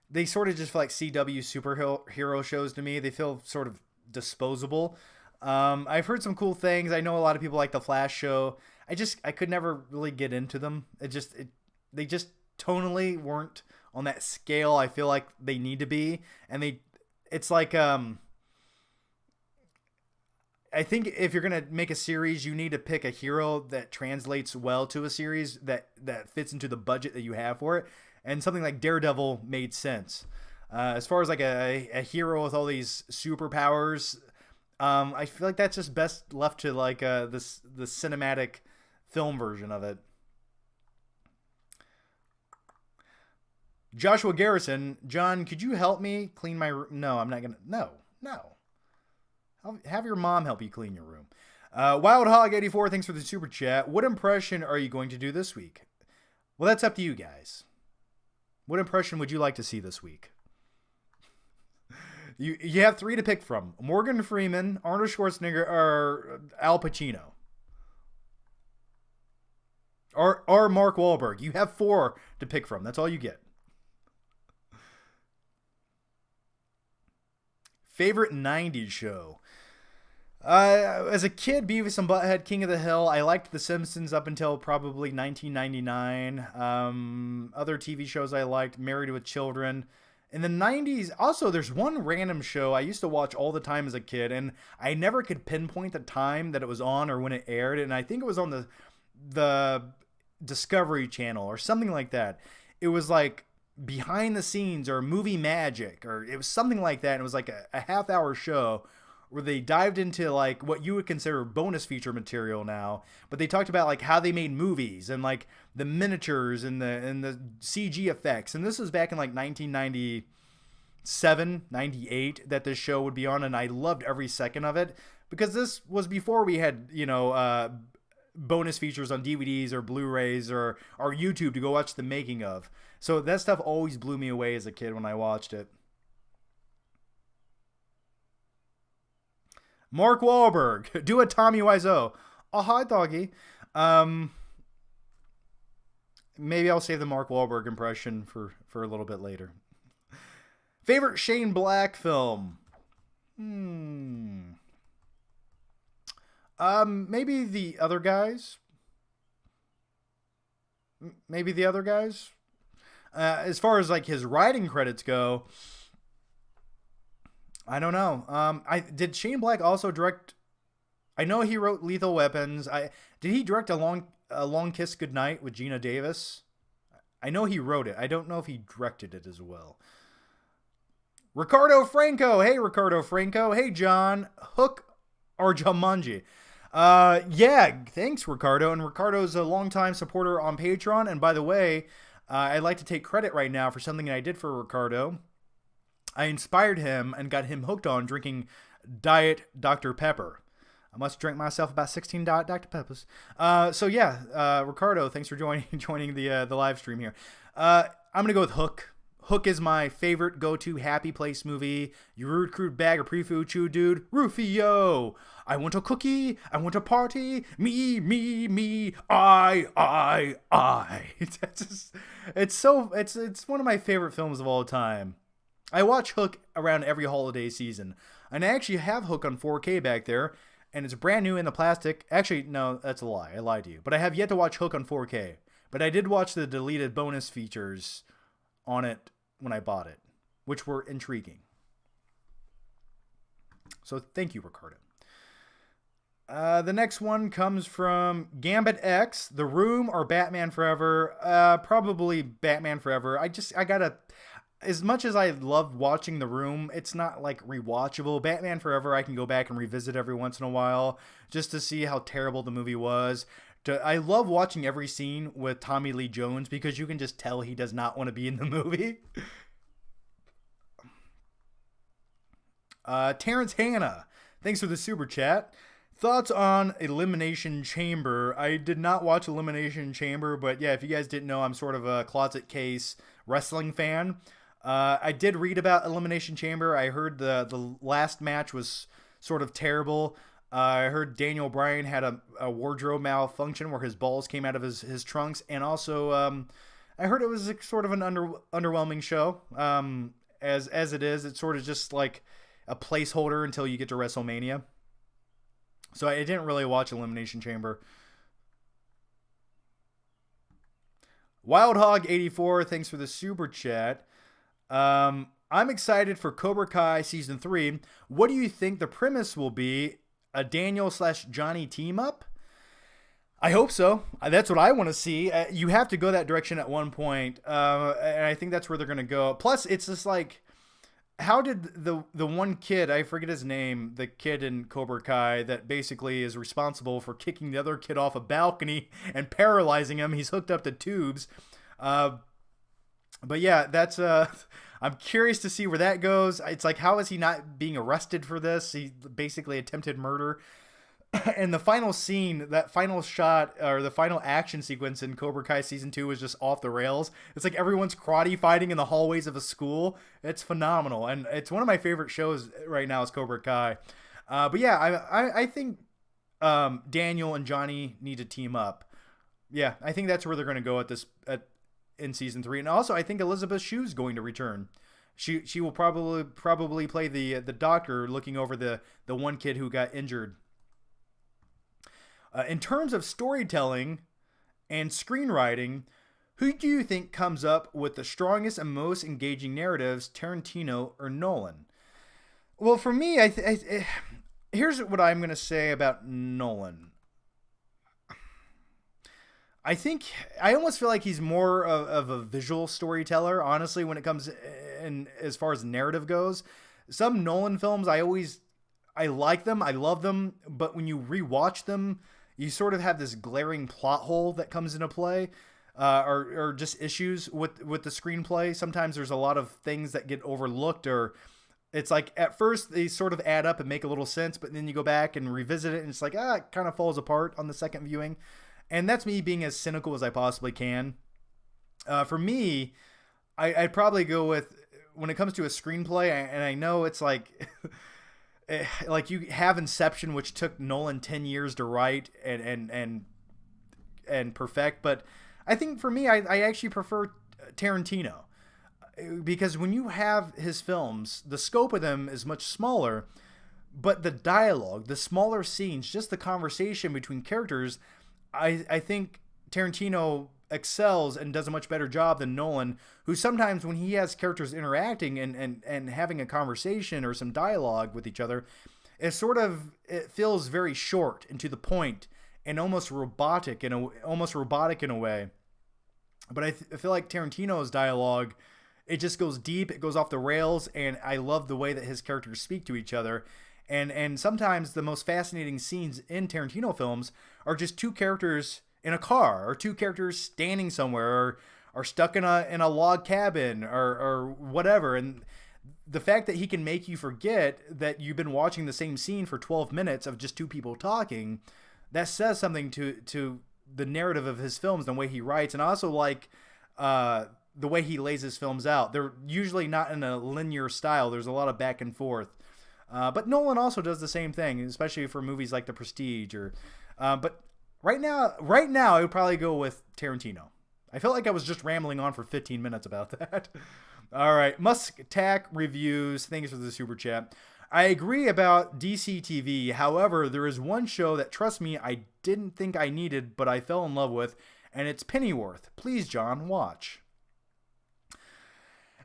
they sort of just feel like CW superhero shows to me. They feel sort of disposable. I've heard some cool things. I know a lot of people like the Flash show. I could never really get into them. They just tonally weren't on that scale I feel like they need to be. And it's like, I think if you're going to make a series, you need to pick a hero that translates well to a series that fits into the budget that you have for it. And something like Daredevil made sense. As far as like a hero with all these superpowers, I feel like that's just best left to like the cinematic film version of it. Joshua Garrison, John, could you help me clean my room? No, I'm not gonna. No. Have your mom help you clean your room. Wild Hog 84, thanks for the super chat. What impression are you going to do this week? Well, that's up to you guys. What impression would you like to see this week? You have 3 to pick from: Morgan Freeman, Arnold Schwarzenegger, or Al Pacino. or Mark Wahlberg. You have 4 to pick from. That's all you get. Favorite 90s show? As a kid, Beavis and Butthead, King of the Hill. I liked The Simpsons up until probably 1999. Other TV shows I liked, Married with Children. In the 90s, also, there's one random show I used to watch all the time as a kid, and I never could pinpoint the time that it was on or when it aired, and I think it was on the Discovery Channel or something like that. It was like Behind the Scenes or Movie Magic, or it was something like that, and it was like a half-hour show where they dived into like what you would consider bonus feature material now, but they talked about like how they made movies and like the miniatures and the CG effects. And this was back in like 1997, 98 that this show would be on, and I loved every second of it because this was before we had, bonus features on DVDs or Blu-rays or YouTube to go watch the making of. So that stuff always blew me away as a kid when I watched it. Mark Wahlberg, do a Tommy Wiseau. Oh, hi, doggy. Maybe I'll save the Mark Wahlberg impression for a little bit later. Favorite Shane Black film? Maybe The Other Guys. Maybe The Other Guys. As far as like his writing credits go, I don't know. Did Shane Black also direct? I know he wrote Lethal Weapons. Did he direct a Long Kiss Goodnight with Gina Davis? I know he wrote it. I don't know if he directed it as well. Ricardo Franco. Hey, Ricardo Franco. Hey, John. Hook or Jumanji? Yeah, thanks, Ricardo. And Ricardo's a longtime supporter on Patreon. And by the way, I'd like to take credit right now for something I did for Ricardo. I inspired him and got him hooked on drinking Diet Dr. Pepper. I must drink myself about 16 Diet Dr. Peppers. Ricardo, thanks for joining the live stream here. I'm going to go with Hook. Hook is my favorite go-to happy place movie. You rude, crude bag of pre-food chew, dude. Rufio. I want a cookie. I want a party. Me. I. It's one of my favorite films of all time. I watch Hook around every holiday season. And I actually have Hook on 4K back there. And it's brand new in the plastic. Actually, no, that's a lie. I lied to you. But I have yet to watch Hook on 4K. But I did watch the deleted bonus features on it when I bought it, which were intriguing. So thank you, Ricardo. The next one comes from Gambit X, The Room or Batman Forever. Probably Batman Forever. As much as I loved watching The Room, it's not like rewatchable. Batman Forever, I can go back and revisit every once in a while just to see how terrible the movie was. I love watching every scene with Tommy Lee Jones because you can just tell he does not want to be in the movie. Terrence Hanna, thanks for the super chat. Thoughts on Elimination Chamber? I did not watch Elimination Chamber, but yeah, if you guys didn't know, I'm sort of a closet case wrestling fan. I did read about Elimination Chamber. I heard the last match was sort of terrible. I heard Daniel Bryan had a wardrobe malfunction where his balls came out of his trunks. And also, I heard it was sort of an underwhelming show. As it is, it's sort of just like a placeholder until you get to WrestleMania. So I didn't really watch Elimination Chamber. Wild Hog 84, thanks for the super chat. I'm excited for Cobra Kai Season 3. What do you think the premise will be? A Daniel/Johnny team up? I hope so. That's what I want to see. You have to go that direction at one point. And I think that's where they're going to go. Plus, it's just like, how did the one kid, I forget his name, the kid in Cobra Kai that basically is responsible for kicking the other kid off a balcony and paralyzing him. He's hooked up to tubes. But yeah, that's I'm curious to see where that goes. It's like, how is he not being arrested for this? He basically attempted murder. And the final scene, that final shot, or the final action sequence in Cobra Kai Season 2 is just off the rails. It's like everyone's karate fighting in the hallways of a school. It's phenomenal. And it's one of my favorite shows right now is Cobra Kai. But yeah, I think Daniel and Johnny need to team up. Yeah, I think that's where they're going to go in season 3. And also, I think Elizabeth Shue's going to return. She will probably play the doctor looking over the one kid who got injured. In terms of storytelling and screenwriting, who do you think comes up with the strongest and most engaging narratives, Tarantino or Nolan? Well, for me, here's what I'm going to say about Nolan. I think I almost feel like he's more of a visual storyteller, honestly, when it comes in as far as narrative goes. Some Nolan films, I like them, I love them, but when you rewatch them, you sort of have this glaring plot hole that comes into play, or just issues with the screenplay. Sometimes there's a lot of things that get overlooked, or it's like at first they sort of add up and make a little sense, but then you go back and revisit it, and it's like it kind of falls apart on the second viewing. And that's me being as cynical as I possibly can. For me, I'd probably go with, when it comes to a screenplay, and I know it's like, like you have Inception, which took Nolan 10 years to write and perfect. But I think for me, I actually prefer Tarantino, because when you have his films, the scope of them is much smaller, but the dialogue, the smaller scenes, just the conversation between characters, I think Tarantino excels and does a much better job than Nolan, who sometimes when he has characters interacting and having a conversation or some dialogue with each other, it feels very short and to the point and almost robotic in a way. But I feel like Tarantino's dialogue, it just goes deep, it goes off the rails, and I love the way that his characters speak to each other. And sometimes the most fascinating scenes in Tarantino films are just two characters in a car, or two characters standing somewhere, or stuck in a log cabin, or whatever. And the fact that he can make you forget that you've been watching the same scene for 12 minutes of just two people talking, that says something to the narrative of his films, the way he writes. And I also like the way he lays his films out. They're usually not in a linear style. There's a lot of back and forth. But Nolan also does the same thing, especially for movies like The Prestige. But right now, I would probably go with Tarantino. I felt like I was just rambling on for 15 minutes about that. All right, Musk Tack Reviews. Thanks for the super chat. I agree about DC TV. However, there is one show that, trust me, I didn't think I needed, but I fell in love with, and it's Pennyworth. Please, John, watch.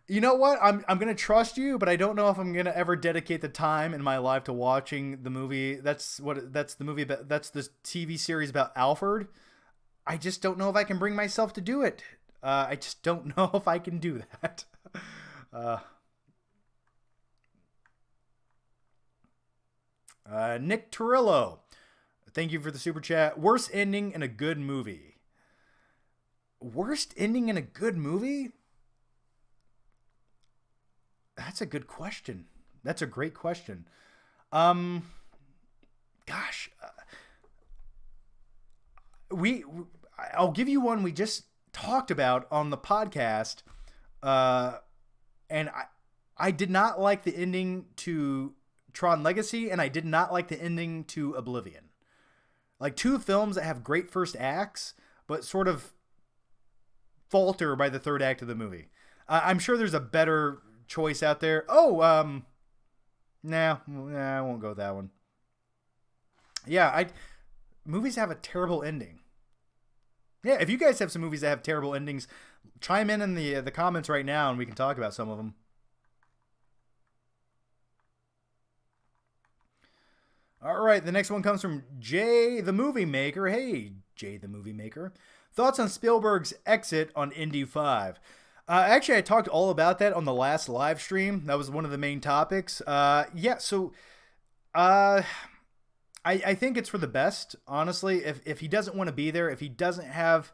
You know what? I'm gonna trust you, but I don't know if I'm gonna ever dedicate the time in my life to watching the movie. That's the movie about. That's the TV series about Alfred. I just don't know if I can bring myself to do it. I just don't know if I can do that. Nick Torillo, thank you for the super chat. Worst ending in a good movie. Worst ending in a good movie? That's a good question. That's a great question. Gosh, I'll give you one we just talked about on the podcast, and I did not like the ending to Tron Legacy, and I did not like the ending to Oblivion. Like two films that have great first acts, but sort of falter by the third act of the movie. I'm sure there's a better choice out there. I won't go with that one. Yeah, movies have a terrible ending. Yeah, if you guys have some movies that have terrible endings, chime in the comments right now and we can talk about some of them. All right, the next one comes from Jay the Movie Maker. Hey, Jay the Movie Maker. Thoughts on Spielberg's exit on Indy 5? Actually, I talked all about that on the last live stream. That was one of the main topics. I think it's for the best, honestly. If he doesn't want to be there, if he doesn't have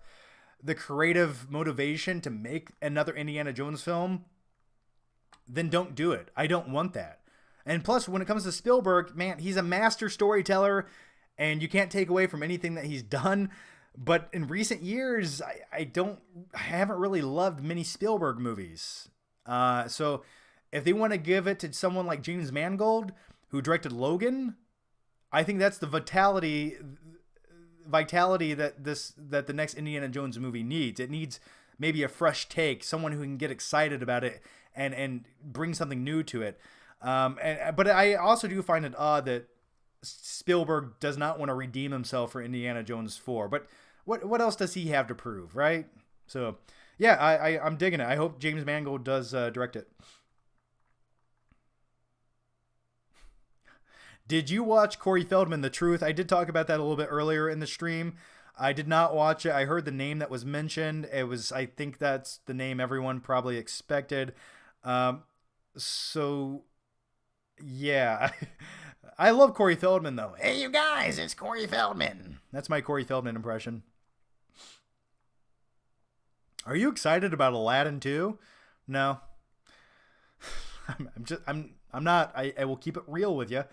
the creative motivation to make another Indiana Jones film, then don't do it. I don't want that. And plus, when it comes to Spielberg, man, he's a master storyteller, and you can't take away from anything that he's done. But in recent years, I haven't really loved many Spielberg movies. So if they want to give it to someone like James Mangold, who directed Logan, I think that's the vitality vitality that the next Indiana Jones movie needs. It needs maybe a fresh take, someone who can get excited about it and bring something new to it. But I also do find it odd that Spielberg does not want to redeem himself for Indiana Jones 4. But what else does he have to prove, right? So, yeah, I'm digging it. I hope James Mangold does direct it. Did you watch Corey Feldman, The Truth? I did talk about that a little bit earlier in the stream. I did not watch it. I heard the name that was mentioned. I think that's the name everyone probably expected. So, yeah. I love Corey Feldman, though. Hey, you guys, it's Corey Feldman. That's my Corey Feldman impression. Are you excited about Aladdin 2? No. I'm not. I will keep it real with you.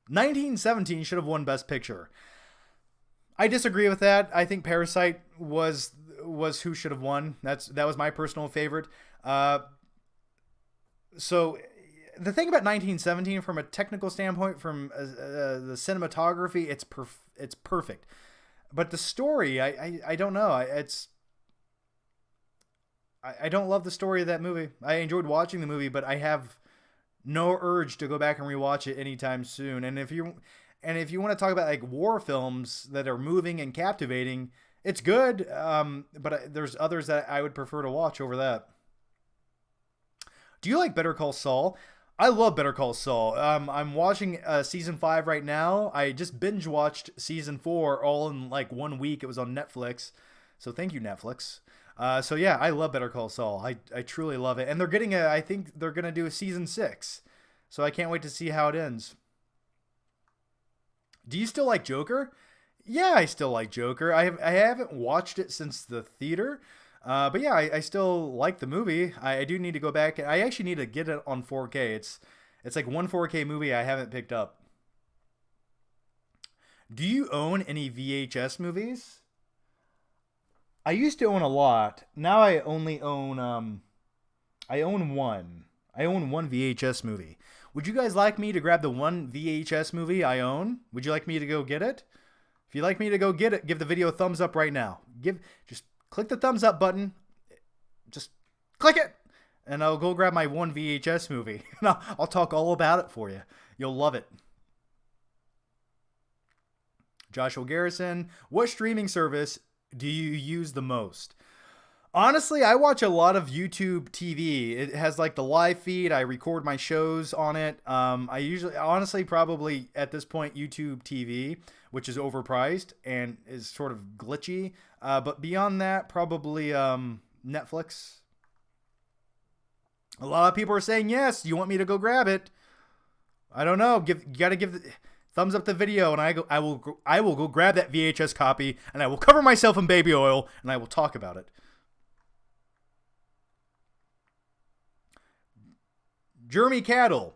1917 should have won Best Picture. I disagree with that. I think Parasite was who should have won. That was my personal favorite. So the thing about 1917, from a technical standpoint, from the cinematography, it's perfect. But the story, I don't know. I don't love the story of that movie. I enjoyed watching the movie, but I have no urge to go back and rewatch it anytime soon. And if you want to talk about like war films that are moving and captivating, it's good. But there's others that I would prefer to watch over that. Do you like Better Call Saul? I love Better Call Saul. I'm watching season 5 right now. I just binge watched season 4 all in like 1 week. It was on Netflix. So thank you, Netflix. So yeah, I love Better Call Saul. I truly love it. And they're getting I think they're going to do a season 6. So I can't wait to see how it ends. Do you still like Joker? Yeah, I still like Joker. I haven't watched it since the theater. But yeah, I still like the movie. I do need to go back. I actually need to get it on 4K. It's like one 4K movie I haven't picked up. Do you own any VHS movies? I used to own a lot. Now I only own I own one. I own one VHS movie. Would you guys like me to grab the one VHS movie I own? Would you like me to go get it? If you'd like me to go get it, give the video a thumbs up right now. Just click the thumbs up button. Just click it. And I'll go grab my one VHS movie. And I'll talk all about it for you. You'll love it. Joshua Garrison, what streaming service do you use the most? Honestly, I watch a lot of YouTube TV. It has like the live feed. I record my shows on it. I usually, honestly, probably at this point, YouTube TV, which is overpriced and is sort of glitchy. But beyond that, probably Netflix. A lot of people are saying yes. You want me to go grab it? I don't know. You got to give the thumbs up the video, and I will go grab that VHS copy, and I will cover myself in baby oil, and I will talk about it. Jeremy Cattle,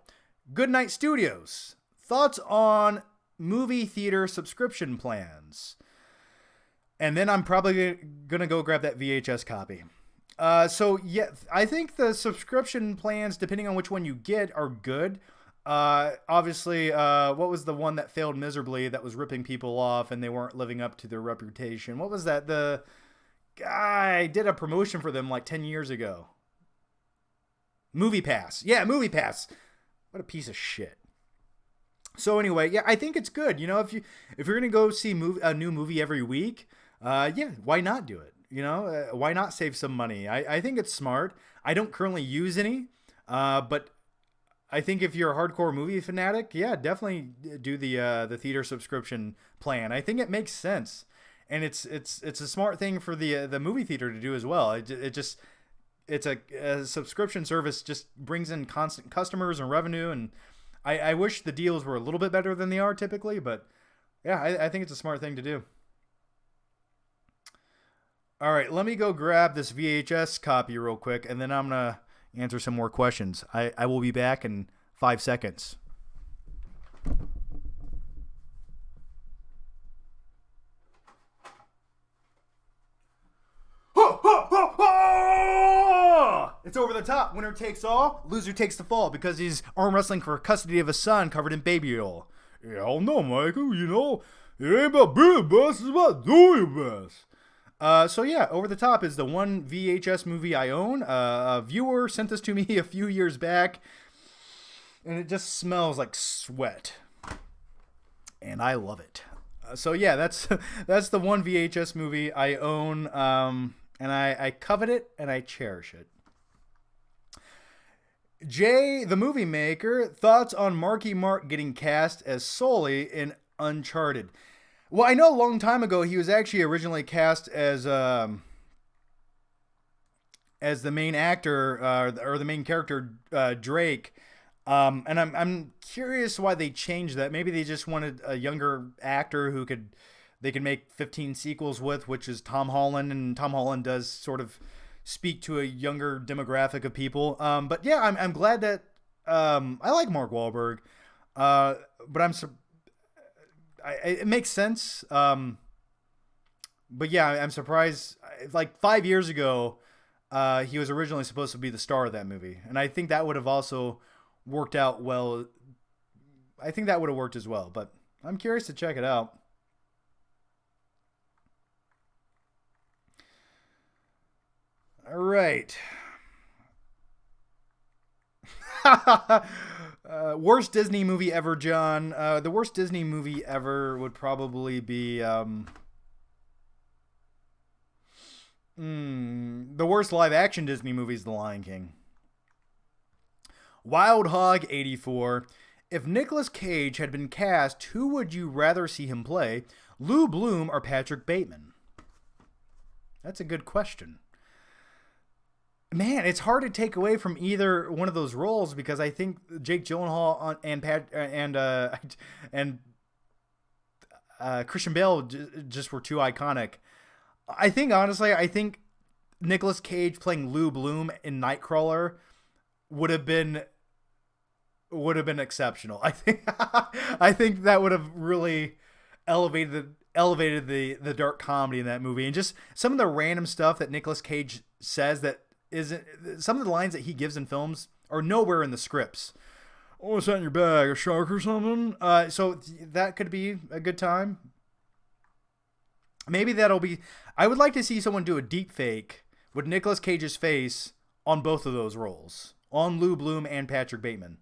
Goodnight Studios. Thoughts on movie theater subscription plans? And then I'm probably going to go grab that VHS copy. So, yeah, I think the subscription plans, depending on which one you get, are good. Obviously, what was the one that failed miserably that was ripping people off and they weren't living up to their reputation? What was that? The guy did a promotion for them like 10 years ago. Movie Pass. Yeah, Movie Pass. What a piece of shit. So anyway, yeah, I think it's good. You know, if you're gonna go see a new movie every week, yeah, why not do it? You know, why not save some money? I think it's smart. I don't currently use any, but I think if you're a hardcore movie fanatic, yeah, definitely do the theater subscription plan. I think it makes sense, and it's a smart thing for the movie theater to do as well. It's a subscription service, just brings in constant customers and revenue, and I wish the deals were a little bit better than they are typically, but yeah, I think it's a smart thing to do. All right, let me go grab this VHS copy real quick, and then I'm going to answer some more questions. I will be back in 5 seconds. It's over the top. Winner takes all, loser takes the fall, because he's arm wrestling for custody of his son covered in baby oil. Yeah, I don't know, Michael. You know, It ain't about being the best, it's about doing the best. So yeah, Over the Top is the one VHS movie I own. A viewer sent this to me a few years back, and it just smells like sweat, and I love it. So yeah, that's that's the one VHS movie I own, and I covet it and I cherish it. Jay, the movie maker, thoughts on Marky Mark getting cast as Sully in Uncharted? Well, I know a long time ago he was actually originally cast as the main actor or the main character Drake, and I'm curious why they changed that. Maybe they just wanted a younger actor who they could make 15 sequels with, which is Tom Holland, and Tom Holland does sort of speak to a younger demographic of people. But yeah, I'm glad that I like Mark Wahlberg, but it makes sense. But yeah, I'm surprised. Like 5 years ago, he was originally supposed to be the star of that movie, and I think that would have also worked out well. I think that would have worked as well. But I'm curious to check it out. All right. Worst Disney movie ever, John. The worst Disney movie ever would probably be the worst live action Disney movie is The Lion King. Wild Hog 84. If Nicolas Cage had been cast, who would you rather see him play? Lou Bloom or Patrick Bateman? That's a good question. Man, it's hard to take away from either one of those roles because I think Jake Gyllenhaal and Christian Bale just were too iconic. I think honestly, Nicolas Cage playing Lou Bloom in Nightcrawler would have been exceptional. I think that would have really elevated the dark comedy in that movie, and just some of the random stuff that Nicolas Cage says that isn't, some of the lines that he gives in films are nowhere in the scripts. Oh, what's that in your bag? A shark or something? So that could be a good time. Maybe that'll be. I would like to see someone do a deep fake with Nicolas Cage's face on both of those roles, on Lou Bloom and Patrick Bateman.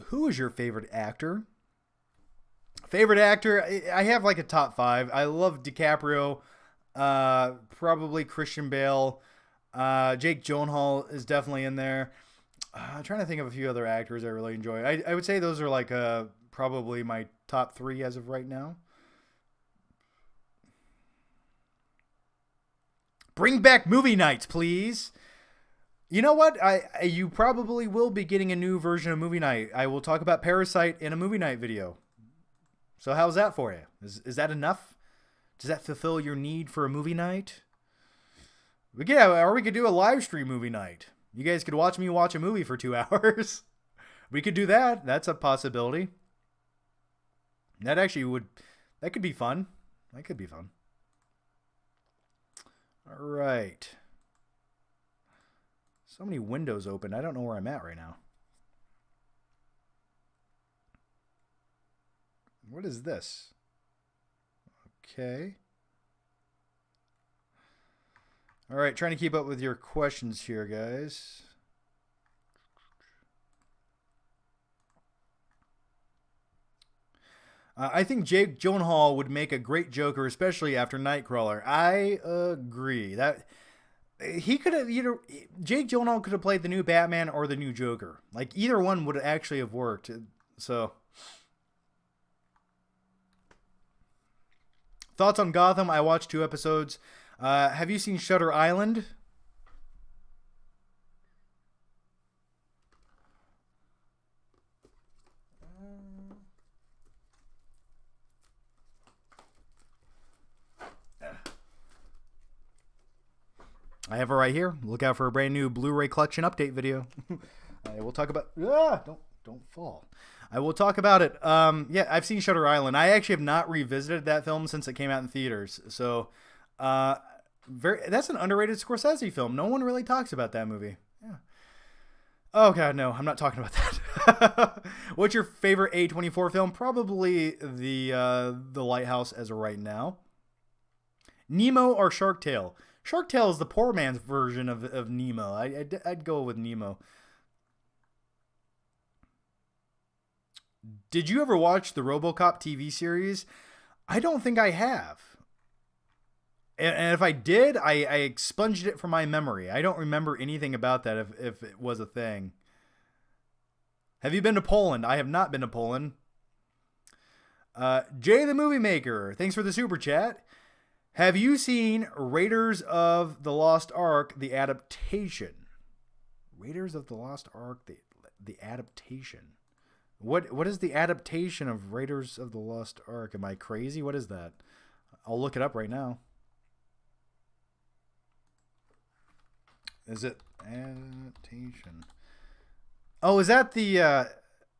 Who is your favorite actor? Favorite actor? I have like a top 5. I love DiCaprio. Probably Christian Bale. Jake Gyllenhaal is definitely in there. I'm trying to think of a few other actors I really enjoy. I would say those are like probably my top 3 as of right now. Bring back movie nights, please. You know what? You probably will be getting a new version of Movie Night. I will talk about Parasite in a Movie Night video. So how's that for you? Is that enough? Does that fulfill your need for a movie night? We could do a live stream movie night. You guys could watch me watch a movie for 2 hours. We could do that. That's a possibility. That could be fun. That could be fun. All right. So many windows open. I don't know where I'm at right now. What is this? Okay. All right, trying to keep up with your questions here, guys. I think Jake Gyllenhaal would make a great Joker, especially after Nightcrawler. I agree. That he could have Jake Gyllenhaal could have played the new Batman or the new Joker. Like either one would actually have worked. So, thoughts on Gotham? I watched 2 episodes. Have you seen Shutter Island? I have it right here. Look out for a brand new Blu-ray collection update video. I will talk about. Don't fall. I will talk about it. Yeah, I've seen Shutter Island. I actually have not revisited that film since it came out in theaters. So, That's an underrated Scorsese film. No one really talks about that movie. Yeah. Oh god, no, I'm not talking about that. What's your favorite A24 film? Probably the Lighthouse as of right now. Nemo or Shark Tale? Shark Tale is the poor man's version of Nemo. I'd go with Nemo. Did you ever watch the RoboCop TV series? I don't think I have. And if I did, I expunged it from my memory. I don't remember anything about that if it was a thing. Have you been to Poland? I have not been to Poland. Jay the Movie Maker, thanks for the super chat. Have you seen Raiders of the Lost Ark, the adaptation? Raiders of the Lost Ark, the adaptation. What is the adaptation of Raiders of the Lost Ark? Am I crazy? What is that? I'll look it up right now. Is it adaptation? Oh, is that the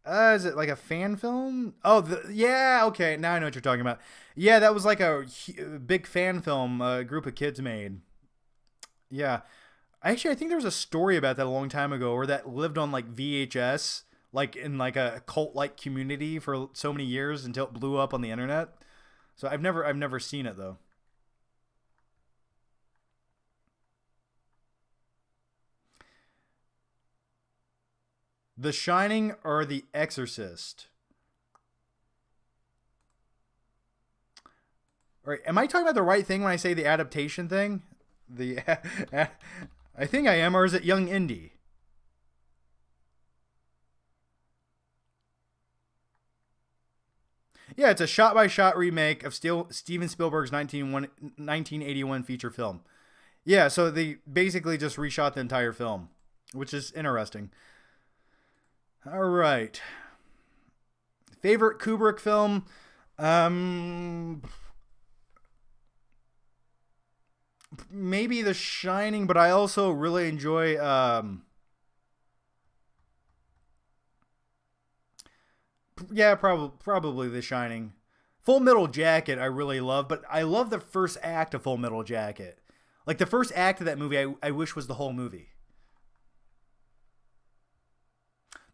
is it like a fan film? Oh, yeah, okay. Now I know what you're talking about. Yeah, that was like a big fan film a group of kids made. Yeah. Actually, I think there was a story about that a long time ago where that lived on like VHS, like in like a cult-like community for so many years until it blew up on the internet. So I've never seen it though. The Shining or The Exorcist? All right, am I talking about the right thing when I say the adaptation thing? I think I am, or is it Young Indy? Yeah, it's a shot-by-shot remake of Steven Spielberg's 1981 feature film. Yeah, so they basically just reshot the entire film, which is interesting. All right. Favorite Kubrick film? Maybe The Shining, but I also really enjoy yeah, probably The Shining. Full Metal Jacket I really love, but I love the first act of Full Metal Jacket. Like the first act of that movie I wish was the whole movie.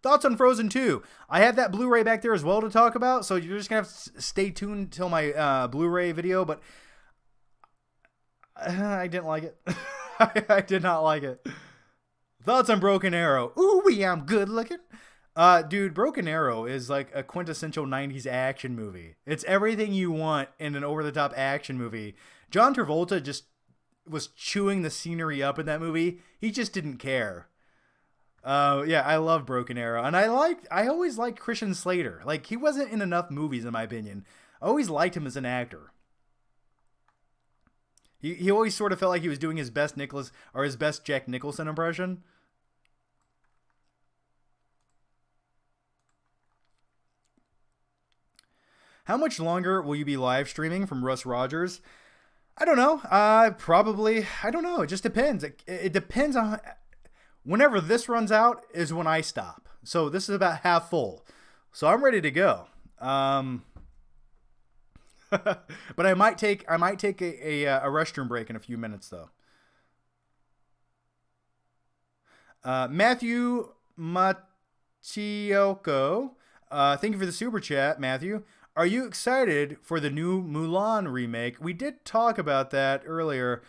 Thoughts on Frozen 2? I have that Blu-ray back there as well to talk about, so you're just going to have to stay tuned till my Blu-ray video, but I didn't like it. I did not like it. Thoughts on Broken Arrow? Ooh, I'm good looking. Dude, Broken Arrow is like a quintessential 90s action movie. It's everything you want in an over-the-top action movie. John Travolta just was chewing the scenery up in that movie. He just didn't care. Yeah, I love Broken Arrow, and I always liked Christian Slater. Like, he wasn't in enough movies, in my opinion. I always liked him as an actor. He always sort of felt like he was doing his best his best Jack Nicholson impression. How much longer will you be live streaming from Russ Rogers? I don't know. Probably. I don't know. It just depends. It depends on. Whenever this runs out is when I stop. So this is about half full. So I'm ready to go. But I might take a restroom break in a few minutes though. Matthew Machioko, thank you for the super chat, Matthew. Are you excited for the new Mulan remake? We did talk about that earlier.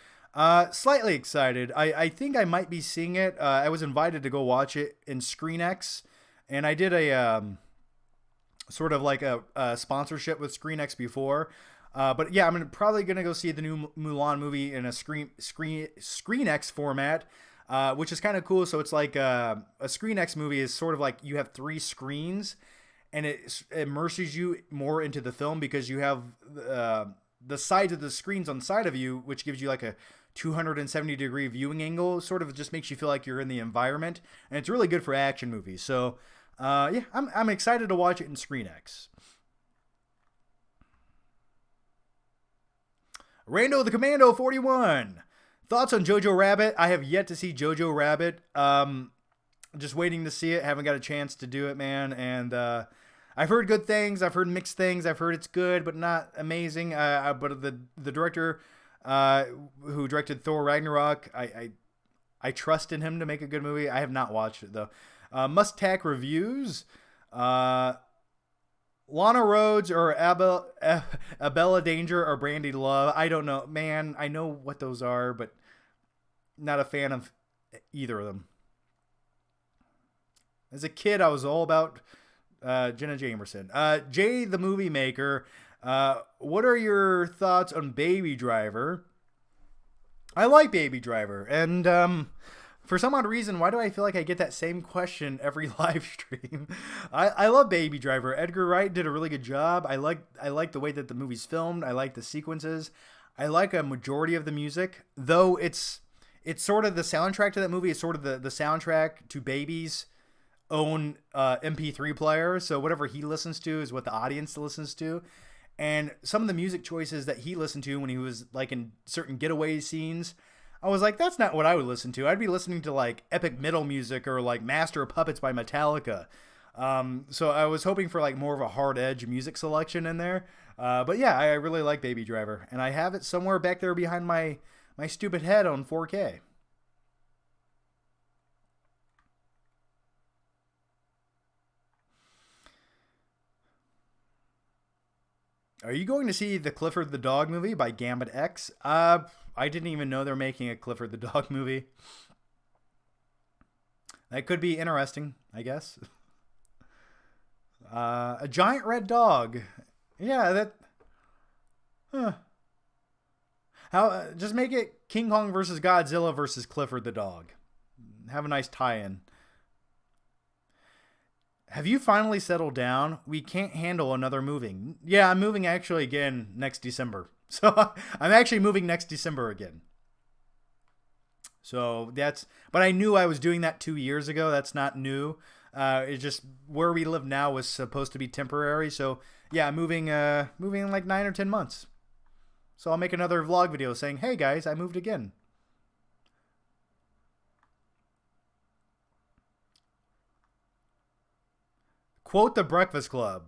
Slightly excited. I think I might be seeing it. I was invited to go watch it in ScreenX, and I did a sort of like a sponsorship with ScreenX before. But yeah, I'm probably gonna go see the new Mulan movie in a ScreenX format, which is kind of cool. So it's like a ScreenX movie is sort of like you have 3 screens, and it immerses you more into the film because you have the sides of the screens on the side of you, which gives you like a 270-degree viewing angle. Sort of just makes you feel like you're in the environment, and it's really good for action movies. So yeah, I'm excited to watch it in ScreenX. Rando the Commando 41. Thoughts on Jojo Rabbit? I have yet to see Jojo Rabbit. Just waiting to see it. Haven't got a chance to do it, man. And I've heard good things. I've heard mixed things. I've heard it's good, but not amazing. But the director, uh, who directed Thor Ragnarok. I trust in him to make a good movie. I have not watched it though. Must Tack reviews. Lana Rhodes or Abella Danger or Brandy Love. I don't know, man. I know what those are, but not a fan of either of them. As a kid, I was all about Jenna Jameson. Jay the Movie Maker. What are your thoughts on Baby Driver? I like Baby Driver, and for some odd reason, why do I feel like I get that same question every live stream? I love Baby Driver. Edgar Wright did a really good job. I like the way that the movie's filmed. I like the sequences. I like a majority of the music, though it's sort of the soundtrack to that movie is sort of the soundtrack to Baby's own MP3 player. So whatever he listens to is what the audience listens to. And some of the music choices that he listened to when he was like in certain getaway scenes, I was like, that's not what I would listen to. I'd be listening to like epic metal music or like Master of Puppets by Metallica. So I was hoping for like more of a hard edge music selection in there. But yeah, I really like Baby Driver, and I have it somewhere back there behind my stupid head on 4K. Are you going to see the Clifford the Dog movie by Gambit X? I didn't even know they're making a Clifford the Dog movie. That could be interesting, I guess. A giant red dog. Yeah, that. Huh. How? Just make it King Kong versus Godzilla versus Clifford the Dog. Have a nice tie-in. Have you finally settled down? We can't handle another moving. Yeah, I'm moving actually again next December. So I'm actually moving next December again. So but I knew I was doing that 2 years ago. That's not new. It's just where we live now was supposed to be temporary. So yeah, I'm moving in like 9 or 10 months. So I'll make another vlog video saying, hey guys, I moved again. Quote The Breakfast Club.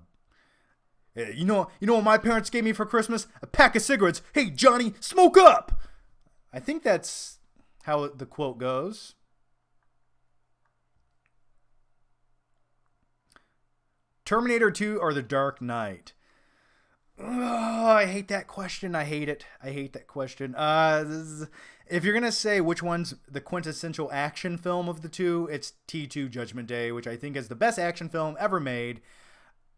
You know what my parents gave me for Christmas? A pack of cigarettes. Hey, Johnny, smoke up! I think that's how the quote goes. Terminator 2 or The Dark Knight? Oh, I hate that question. I hate it. I hate that question. If you're going to say which one's the quintessential action film of the two, it's T2 Judgment Day, which I think is the best action film ever made.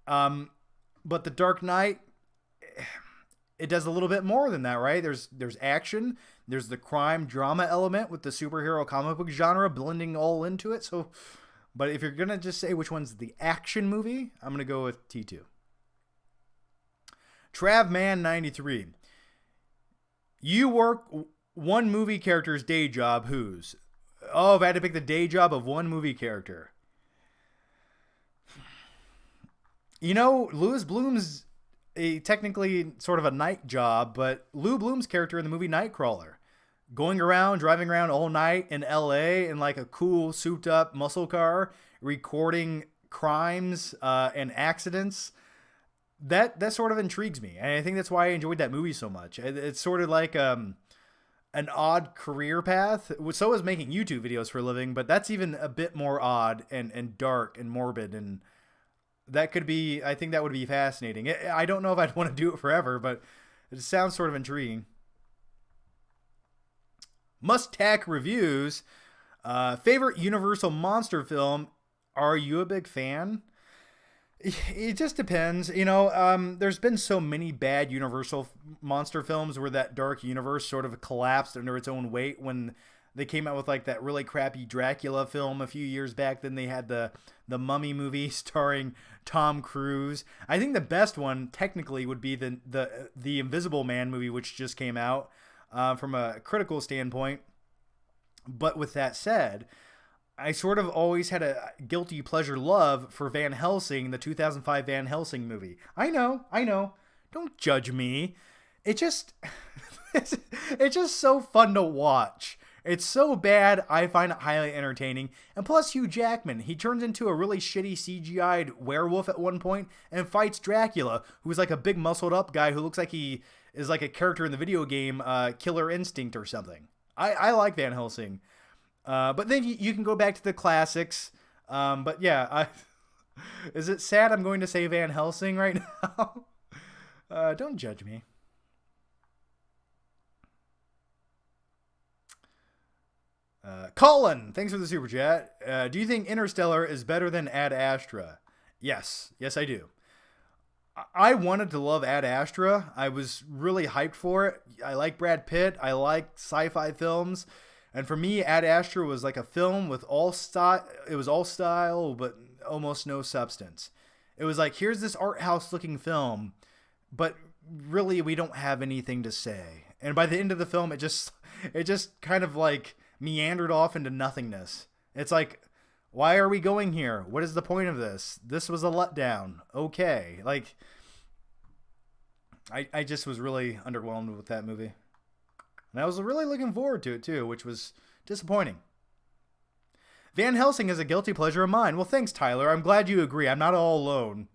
But The Dark Knight, it does a little bit more than that, right? There's action. There's the crime drama element with the superhero comic book genre blending all into it. So, but if you're going to just say which one's the action movie, I'm going to go with T2. Travman93. You work one movie character's day job, whose? Oh, if I had to pick the day job of one movie character. You know, Louis Bloom's technically sort of a night job, but Lou Bloom's character in the movie Nightcrawler, going around, driving around all night in LA in like a cool souped up muscle car, recording crimes and accidents. That sort of intrigues me, and I think that's why I enjoyed that movie so much. It's sort of like an odd career path. So is making YouTube videos for a living, but that's even a bit more odd and dark and morbid, and that could be, I think that would be fascinating. I don't know if I'd want to do it forever, but it sounds sort of intriguing. Must Tack reviews. Favorite Universal monster film. Are you a big fan? It just depends. You know, there's been so many bad Universal monster films where that dark universe sort of collapsed under its own weight when they came out with like that really crappy Dracula film a few years back. Then they had the Mummy movie starring Tom Cruise. I think the best one technically would be the Invisible Man movie, which just came out from a critical standpoint. But with that said, I sort of always had a guilty pleasure love for Van Helsing, the 2005 Van Helsing movie. I know. Don't judge me. It's just so fun to watch. It's so bad, I find it highly entertaining. And plus, Hugh Jackman, he turns into a really shitty CGI'd werewolf at one point and fights Dracula, who's like a big muscled up guy who looks like he is like a character in the video game Killer Instinct or something. I like Van Helsing. But then you can go back to the classics. But yeah, is it sad I'm going to say Van Helsing right now? Don't judge me. Colin, thanks for the super chat. Do you think Interstellar is better than Ad Astra? Yes. Yes, I do. I wanted to love Ad Astra. I was really hyped for it. I like Brad Pitt. I like sci-fi films. And for me, Ad Astra was like a film with all style. It was all style, but almost no substance. It was like, here's this art house looking film, but really we don't have anything to say. And by the end of the film, it just kind of like meandered off into nothingness. It's like, why are we going here? What is the point of this? This was a letdown. Okay. Like, I just was really underwhelmed with that movie. And I was really looking forward to it too, which was disappointing. Van Helsing is a guilty pleasure of mine. Well, thanks, Tyler. I'm glad you agree. I'm not all alone.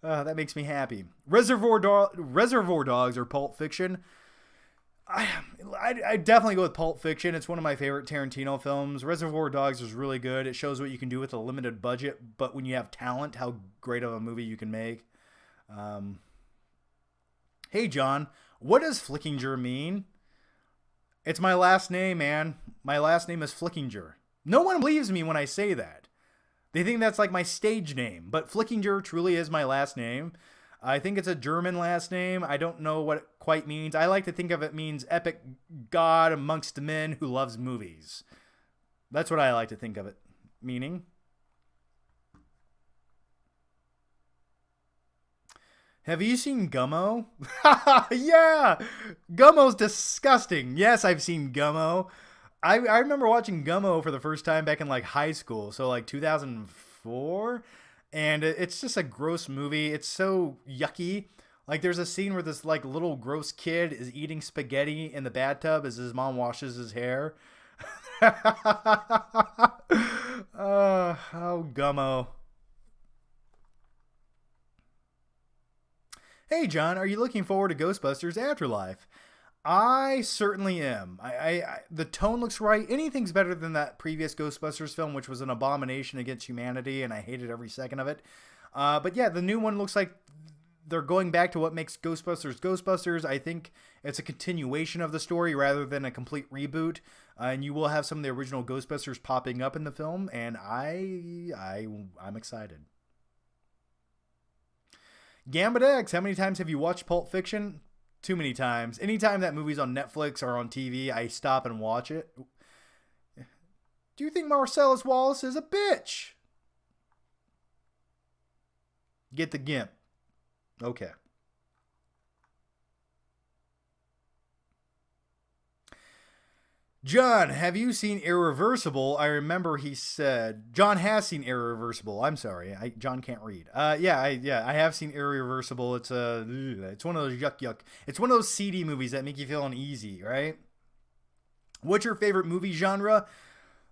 That makes me happy. Reservoir Dogs or Pulp Fiction. I definitely go with Pulp Fiction. It's one of my favorite Tarantino films. Reservoir Dogs is really good. It shows what you can do with a limited budget, but when you have talent, how great of a movie you can make. Hey, John, what does Flickinger mean? It's my last name, man. My last name is Flickinger. No one believes me when I say that. They think that's like my stage name, but Flickinger truly is my last name. I think it's a German last name. I don't know what it quite means. I like to think of it means epic god amongst men who loves movies. That's what I like to think of it meaning. Have you seen Gummo? Yeah! Gummo's disgusting. Yes, I've seen Gummo. I remember watching Gummo for the first time back in like high school. So like 2004. And it's just a gross movie. It's so yucky. Like there's a scene where this like little gross kid is eating spaghetti in the bathtub as his mom washes his hair. Oh, Gummo. Hey, John, are you looking forward to Ghostbusters Afterlife? I certainly am. The tone looks right. Anything's better than that previous Ghostbusters film, which was an abomination against humanity, and I hated every second of it. But yeah, the new one looks like they're going back to what makes Ghostbusters Ghostbusters. I think it's a continuation of the story rather than a complete reboot. And you will have some of the original Ghostbusters popping up in the film, and I'm excited. Gambit X, how many times have you watched Pulp Fiction? Too many times. Anytime that movie's on Netflix or on TV, I stop and watch it. Do you think Marcellus Wallace is a bitch? Get the GIMP. Okay. John, have you seen Irreversible? I remember he said John has seen Irreversible. I'm sorry, John can't read. I have seen Irreversible. It's one of those yuck. It's one of those seedy movies that make you feel uneasy, right? What's your favorite movie genre?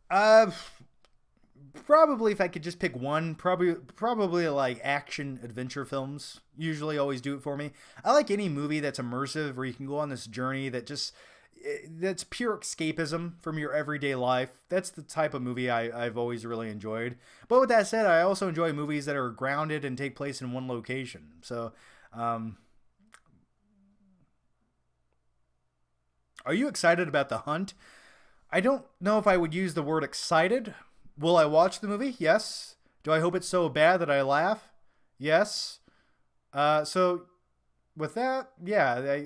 Probably if I could just pick one, probably like action adventure films. Usually always do it for me. I like any movie that's immersive where you can go on this journey that's pure escapism from your everyday life. That's the type of movie I've always really enjoyed. But with that said, I also enjoy movies that are grounded and take place in one location. So, are you excited about The Hunt? I don't know if I would use the word excited. Will I watch the movie? Yes. Do I hope it's so bad that I laugh? Yes. So with that, yeah,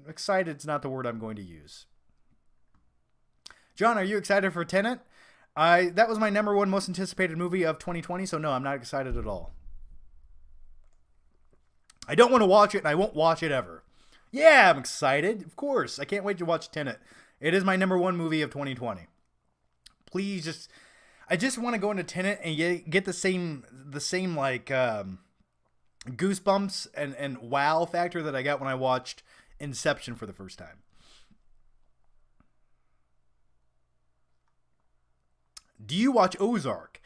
excited's not the word I'm going to use. John, are you excited for Tenet? That was my number one most anticipated movie of 2020, so no, I'm not excited at all. I don't want to watch it, and I won't watch it ever. Yeah, I'm excited. Of course. I can't wait to watch Tenet. It is my number one movie of 2020. Please I just want to go into Tenet and get the same like goosebumps and wow factor that I got when I watched Inception for the first time. Do you watch Ozark?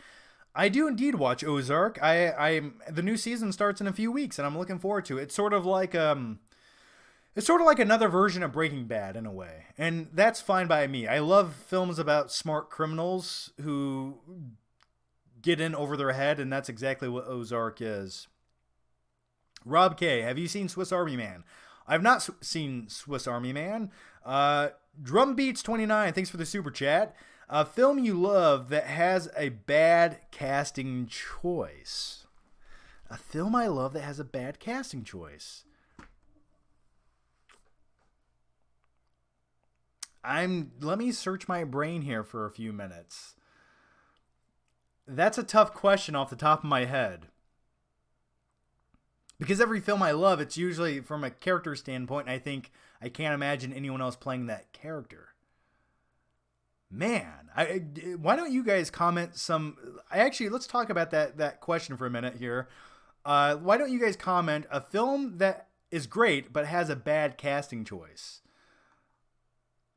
I do indeed watch Ozark. The new season starts in a few weeks, and I'm looking forward to it. It's sort of like another version of Breaking Bad in a way, and that's fine by me. I love films about smart criminals who get in over their head, and that's exactly what Ozark is. Rob K, have you seen Swiss Army Man? I've not seen Swiss Army Man. Drumbeats29, thanks for the super chat. A film you love that has a bad casting choice. A film I love that has a bad casting choice. Let me search my brain here for a few minutes. That's a tough question off the top of my head. Because every film I love, it's usually from a character standpoint, and I think I can't imagine anyone else playing that character. Man, why don't you guys comment some... let's talk about that question for a minute here. Why don't you guys comment a film that is great but has a bad casting choice?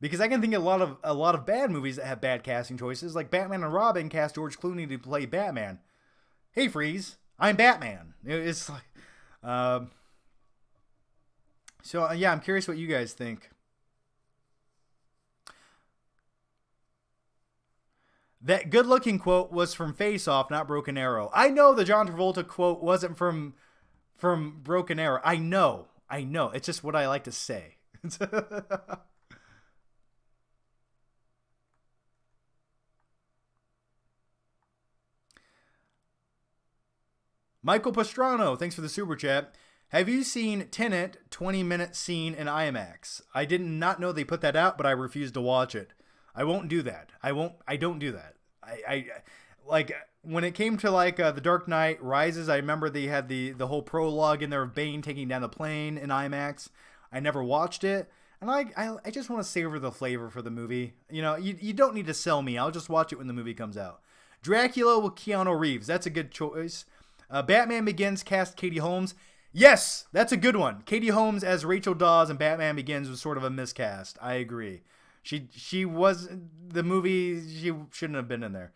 Because I can think of a lot of bad movies that have bad casting choices, like Batman and Robin cast George Clooney to play Batman. Hey, Freeze, I'm Batman. It's like... I'm curious what you guys think. That good-looking quote was from Face Off, not Broken Arrow. I know the John Travolta quote wasn't from Broken Arrow. I know. It's just what I like to say. Michael Pastrano, thanks for the super chat. Have you seen Tenet 20-minute scene in IMAX? I did not know they put that out, but I refuse to watch it. I won't do that. I don't do that. I like when it came to The Dark Knight Rises, I remember they had the whole prologue in there of Bane taking down the plane in IMAX. I never watched it. And I just want to savor the flavor for the movie. You know, you don't need to sell me. I'll just watch it when the movie comes out. Dracula with Keanu Reeves. That's a good choice. Batman Begins cast Katie Holmes. Yes, that's a good one. Katie Holmes as Rachel Dawes in Batman Begins was sort of a miscast. I agree. She was the movie. She shouldn't have been in there.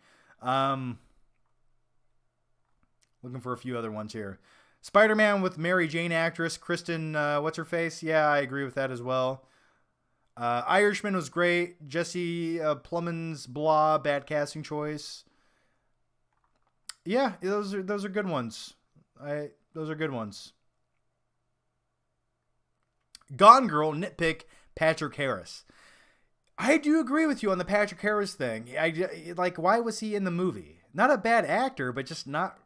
Looking for a few other ones here. Spider-Man with Mary Jane actress Kristen. What's her face? Yeah, I agree with that as well. Irishman was great. Jesse Plemons blah bad casting choice. Yeah, those are good ones. Those are good ones. Gone Girl nitpick Patrick Harris. I do agree with you on the Patrick Harris thing. Why was he in the movie? Not a bad actor, but just not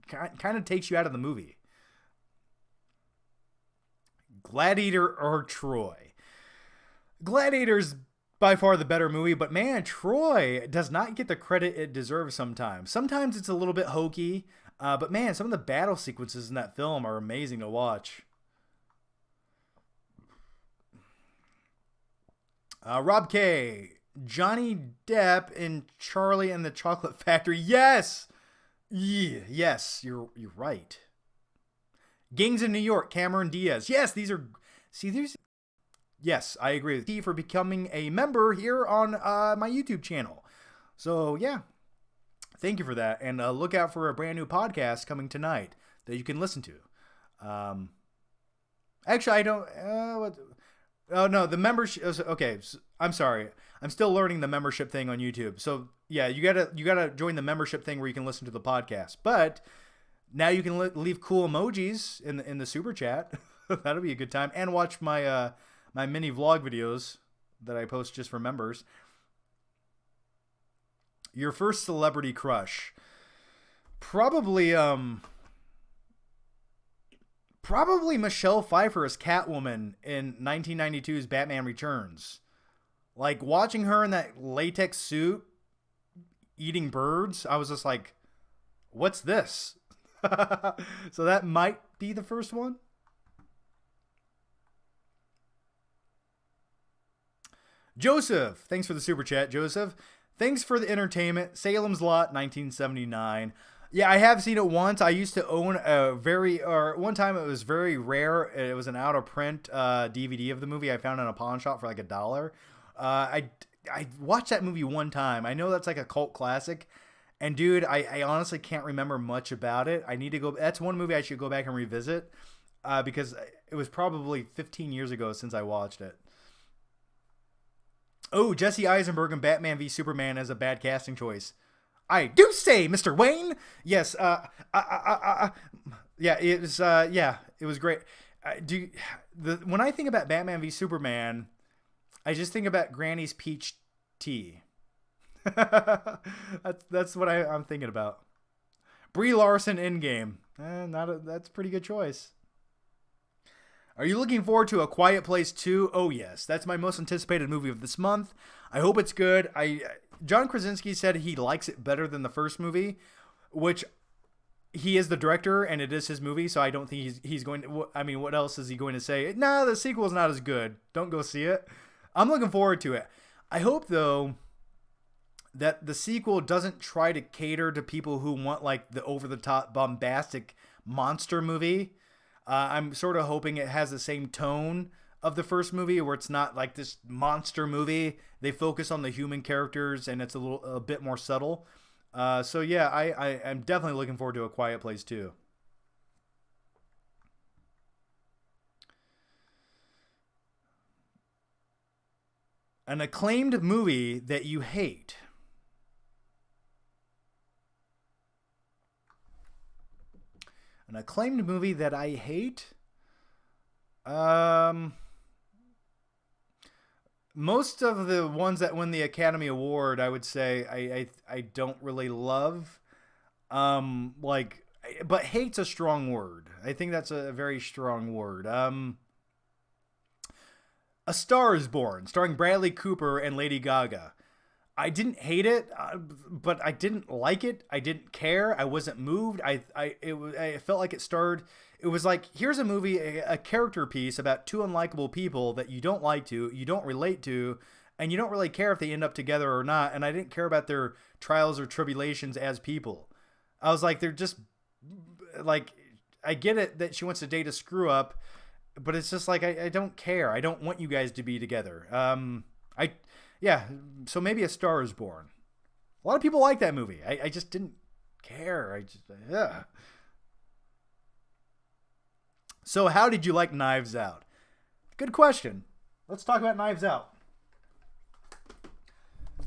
kind of takes you out of the movie. Gladiator or Troy? Gladiator's by far the better movie, but man, Troy does not get the credit it deserves sometimes. Sometimes it's a little bit hokey, but man, some of the battle sequences in that film are amazing to watch. Rob K. Johnny Depp in Charlie and the Chocolate Factory. Yes! Yeah, yes, you're right. Gangs in New York, Cameron Diaz. Yes, these are... See, there's... Yes, I agree with you for becoming a member here on my YouTube channel. So, yeah. Thank you for that. And look out for a brand new podcast coming tonight that you can listen to. Actually, I don't... Oh, no, the membership... Okay, I'm sorry. I'm still learning the membership thing on YouTube. So, yeah, you gotta join the membership thing where you can listen to the podcast. But now you can leave cool emojis in the super chat. That'll be a good time. And watch my my mini vlog videos that I post just for members. Your first celebrity crush. Probably Michelle Pfeiffer as Catwoman in 1992's Batman Returns. Like, watching her in that latex suit eating birds, I was just like, what's this? So that might be the first one. Joseph, thanks for the super chat, Joseph. Thanks for the entertainment. Salem's Lot, 1979. Yeah, I have seen it once. I used to own one time it was very rare. It was an out of print DVD of the movie I found in a pawn shop for like $1. I watched that movie one time. I know that's like a cult classic. And dude, I honestly can't remember much about it. I need to go. That's one movie I should go back and revisit because it was probably 15 years ago since I watched it. Oh, Jesse Eisenberg and Batman v Superman as a bad casting choice. I do say, Mr. Wayne. Yes. Yeah. It was. Yeah. It was great. When I think about Batman v Superman, I just think about Granny's peach tea. That's what I'm thinking about. Brie Larson in game. That's a pretty good choice. Are you looking forward to A Quiet Place 2? Oh yes, that's my most anticipated movie of this month. I hope it's good. John Krasinski said he likes it better than the first movie, which he is the director and it is his movie, so I don't think he's going to. I mean, what else is he going to say? Nah, the sequel's not as good. Don't go see it. I'm looking forward to it. I hope though that the sequel doesn't try to cater to people who want like the over-the-top bombastic monster movie. I'm sort of hoping it has the same tone of the first movie, where it's not like this monster movie. They focus on the human characters, and it's a bit more subtle. So yeah, I'm definitely looking forward to A Quiet Place too. An acclaimed movie that you hate. An acclaimed movie that I hate. Most of the ones that win the Academy Award, I would say I don't really love. Like, but hate's a strong word. I think that's a very strong word. A Star Is Born, starring Bradley Cooper and Lady Gaga. I didn't hate it, but I didn't like it. I didn't care. I wasn't moved. I felt like it starred. It was like, here's a movie, a character piece about two unlikable people that you don't like to, you don't relate to, and you don't really care if they end up together or not. And I didn't care about their trials or tribulations as people. I was like, they're just like, I get it that she wants to date a screw up, but it's just like, I don't care. I don't want you guys to be together. Yeah, so maybe A Star Is Born. A lot of people like that movie. I just didn't care. Yeah. So how did you like Knives Out? Good question. Let's talk about Knives Out.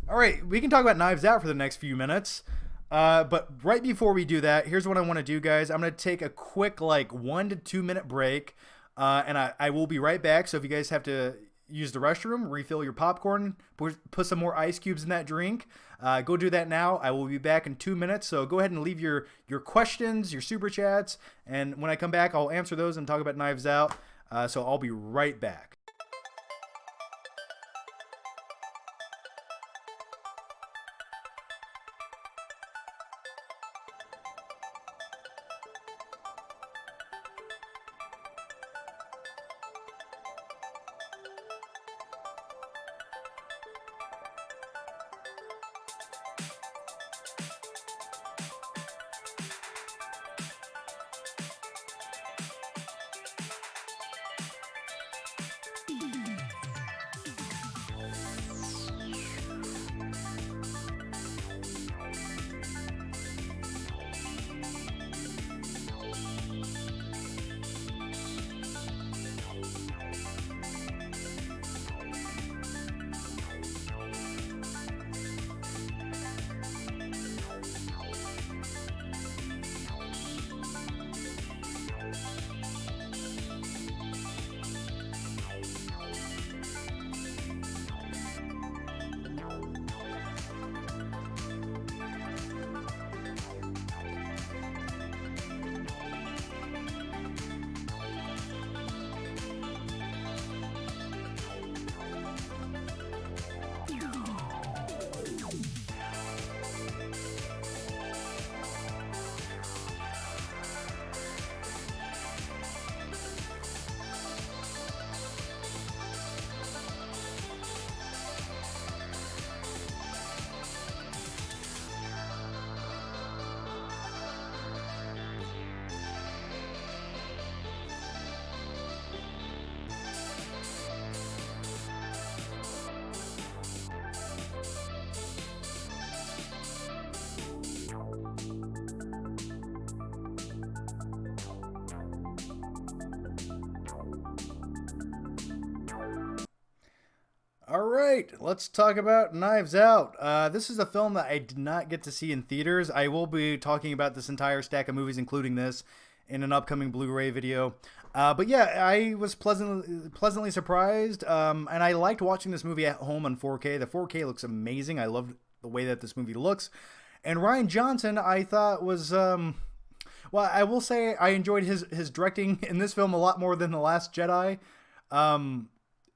All right, we can talk about Knives Out for the next few minutes. But right before we do that, here's what I want to do, guys. I'm going to take a quick, like, 1 to 2 minute break. And I will be right back. So if you guys have to use the restroom, refill your popcorn, put some more ice cubes in that drink, go do that now. I will be back in 2 minutes. So go ahead and leave your questions, your super chats. And when I come back, I'll answer those and talk about Knives Out. So I'll be right back. All right, let's talk about Knives Out. This is a film that I did not get to see in theaters. I will be talking about this entire stack of movies, including this, in an upcoming Blu-ray video. But yeah, I was pleasantly surprised, and I liked watching this movie at home on 4K. The 4K looks amazing. I love the way that this movie looks. And Rian Johnson, I thought was well, I will say I enjoyed his directing in this film a lot more than The Last Jedi.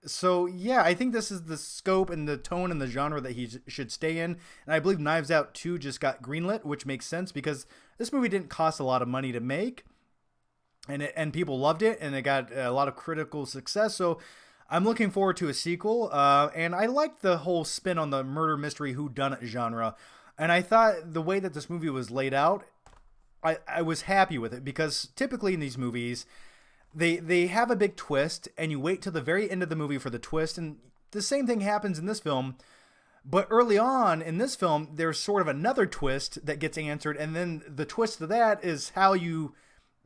So yeah, I think this is the scope and the tone and the genre that he should stay in. And I believe Knives Out 2 just got greenlit, which makes sense because this movie didn't cost a lot of money to make, and people loved it, and it got a lot of critical success. So I'm looking forward to a sequel. And I liked the whole spin on the murder mystery whodunit genre. And I thought the way that this movie was laid out, I was happy with it, because typically in these movies, they have a big twist, and you wait till the very end of the movie for the twist, and the same thing happens in this film. But early on in this film, there's sort of another twist that gets answered, and then the twist of that is how you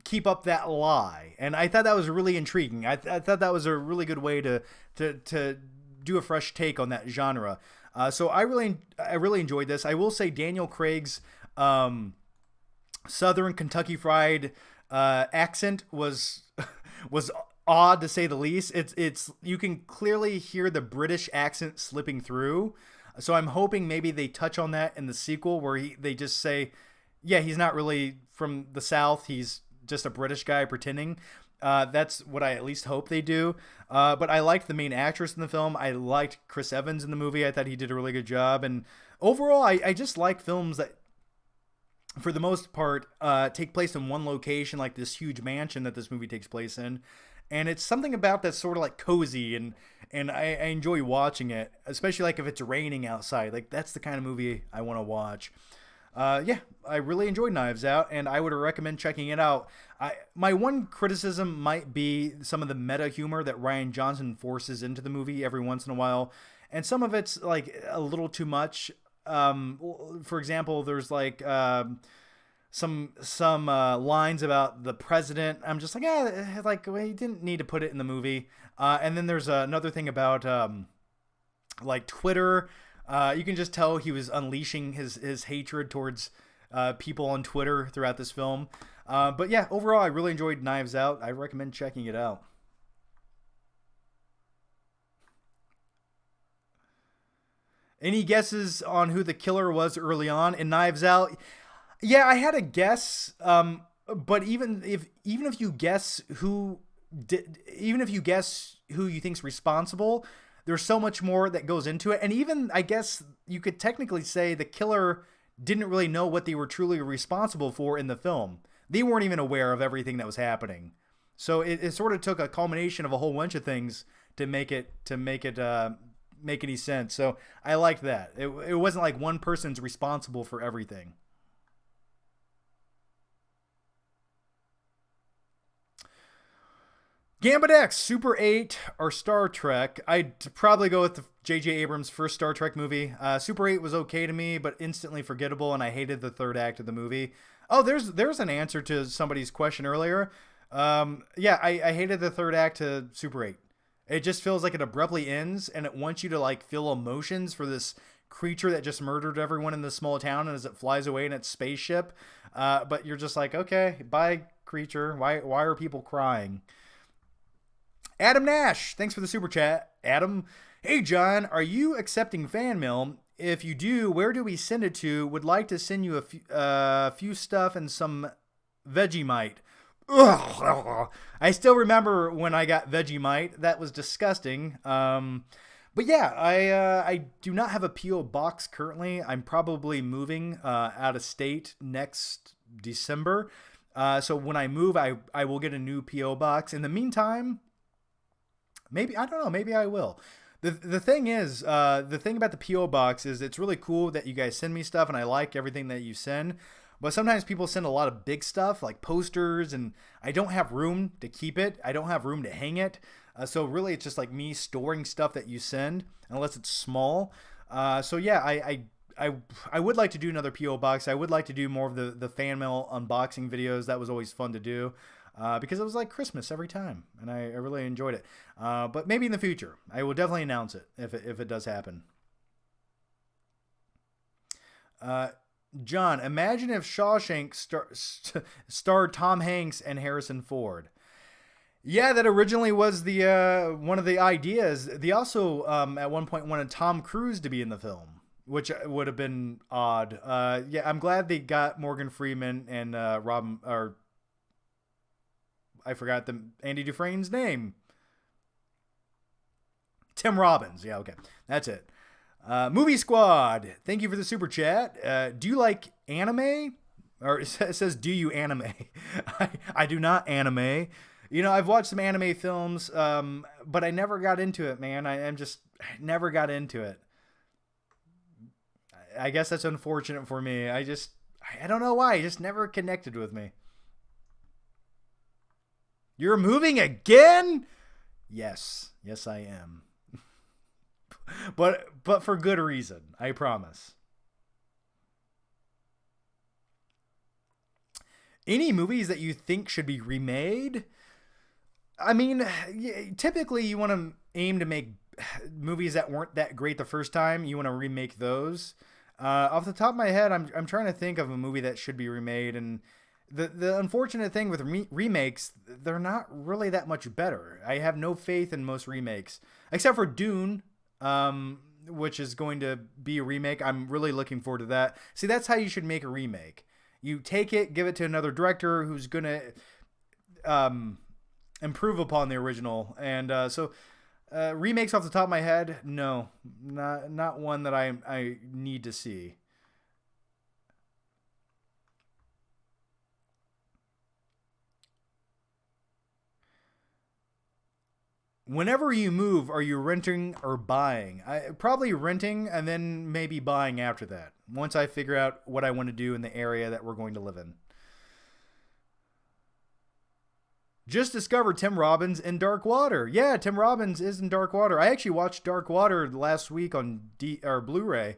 keep up that lie. And I thought that was really intriguing. I thought that was a really good way to do a fresh take on that genre. So I really enjoyed this. I will say Daniel Craig's Southern Kentucky Fried accent was odd, to say the least. It's you can clearly hear the British accent slipping through. So I'm hoping maybe they touch on that in the sequel, where they just say, yeah, he's not really from the South, he's just a British guy pretending. That's what I at least hope they do. But I liked the main actress in the film. I liked Chris Evans in the movie. I thought he did a really good job. And overall, I just like films that, for the most part, take place in one location, like this huge mansion that this movie takes place in. And it's something about that's sort of like cozy, and I enjoy watching it, especially like if it's raining outside. Like, that's the kind of movie I want to watch. Yeah, I really enjoyed Knives Out, and I would recommend checking it out. My one criticism might be some of the meta humor that Rian Johnson forces into the movie every once in a while, and some of it's like a little too much. For example, there's like some lines about the president. I'm just like, like, well, he didn't need to put it in the movie. And then there's another thing about like Twitter. You can just tell he was unleashing his hatred towards people on Twitter throughout this film. But yeah, overall, I really enjoyed Knives Out. I recommend checking it out. Any guesses on who the killer was early on in Knives Out? Yeah, I had a guess. But even if you guess who did, even if you guess who you think's responsible, there's so much more that goes into it. And even, I guess you could technically say the killer didn't really know what they were truly responsible for in the film. They weren't even aware of everything that was happening. So it sort of took a culmination of a whole bunch of things to make it make any sense. So I liked that. It wasn't like one person's responsible for everything. Gambit X, Super 8, or Star Trek. I'd probably go with the J.J. Abrams' first Star Trek movie. Super 8 was okay to me, but instantly forgettable, and I hated the third act of the movie. Oh, there's an answer to somebody's question earlier. Yeah, I hated the third act to Super 8. It just feels like it abruptly ends, and it wants you to like feel emotions for this creature that just murdered everyone in this small town, and as it flies away in its spaceship. But you're just like, okay, bye, creature. Why are people crying? Adam Nash, thanks for the super chat. Adam, hey John, are you accepting fan mail? If you do, where do we send it to? Would like to send you a few stuff and some Vegemite. Ugh. I still remember when I got Vegemite. That was disgusting. But yeah, I do not have a P.O. box currently. I'm probably moving out of state next December. So when I move, I will get a new P.O. box. In the meantime, maybe, I don't know, maybe I will. The thing is, the thing about the P.O. box is it's really cool that you guys send me stuff, and I like everything that you send. But sometimes people send a lot of big stuff, like posters, and I don't have room to keep it. I don't have room to hang it. So really, it's just like me storing stuff that you send, unless it's small. So yeah, I would like to do another P.O. box. I would like to do more of the fan mail unboxing videos. That was always fun to do. because it was like Christmas every time, and I really enjoyed it. But maybe in the future, I will definitely announce it if it does happen. John, imagine if Shawshank starred Tom Hanks and Harrison Ford. Yeah, that originally was the one of the ideas. They also at one point wanted Tom Cruise to be in the film, which would have been odd. Yeah, I'm glad they got Morgan Freeman and Robin, or I forgot Andy Dufresne's name. Tim Robbins. Yeah, okay, that's it. Movie Squad, thank you for the super chat. Do you like anime? Or it says, do you anime? I do not anime. You know, I've watched some anime films, but I never got into it, man. I never got into it. I guess that's unfortunate for me. I don't know why. It just never connected with me. You're moving again? Yes. Yes, I am. but for good reason, I promise. Any movies that you think should be remade? I mean, typically you want to aim to make movies that weren't that great the first time. You want to remake those. Off the top of my head, I'm trying to think of a movie that should be remade, and the unfortunate thing with remakes, they're not really that much better. I have no faith in most remakes, except for Dune, which is going to be a remake. I'm really looking forward to that. See, that's how you should make a remake. You take it, give it to another director who's gonna improve upon the original, and so remakes off the top of my head, no, not one that I need to see. Whenever you move, are you renting or buying? Probably renting, and then maybe buying after that, once I figure out what I want to do in the area that we're going to live in. Just discovered Tim Robbins in Dark Water. Yeah, Tim Robbins is in Dark Water. I actually watched Dark Water last week on Blu-ray,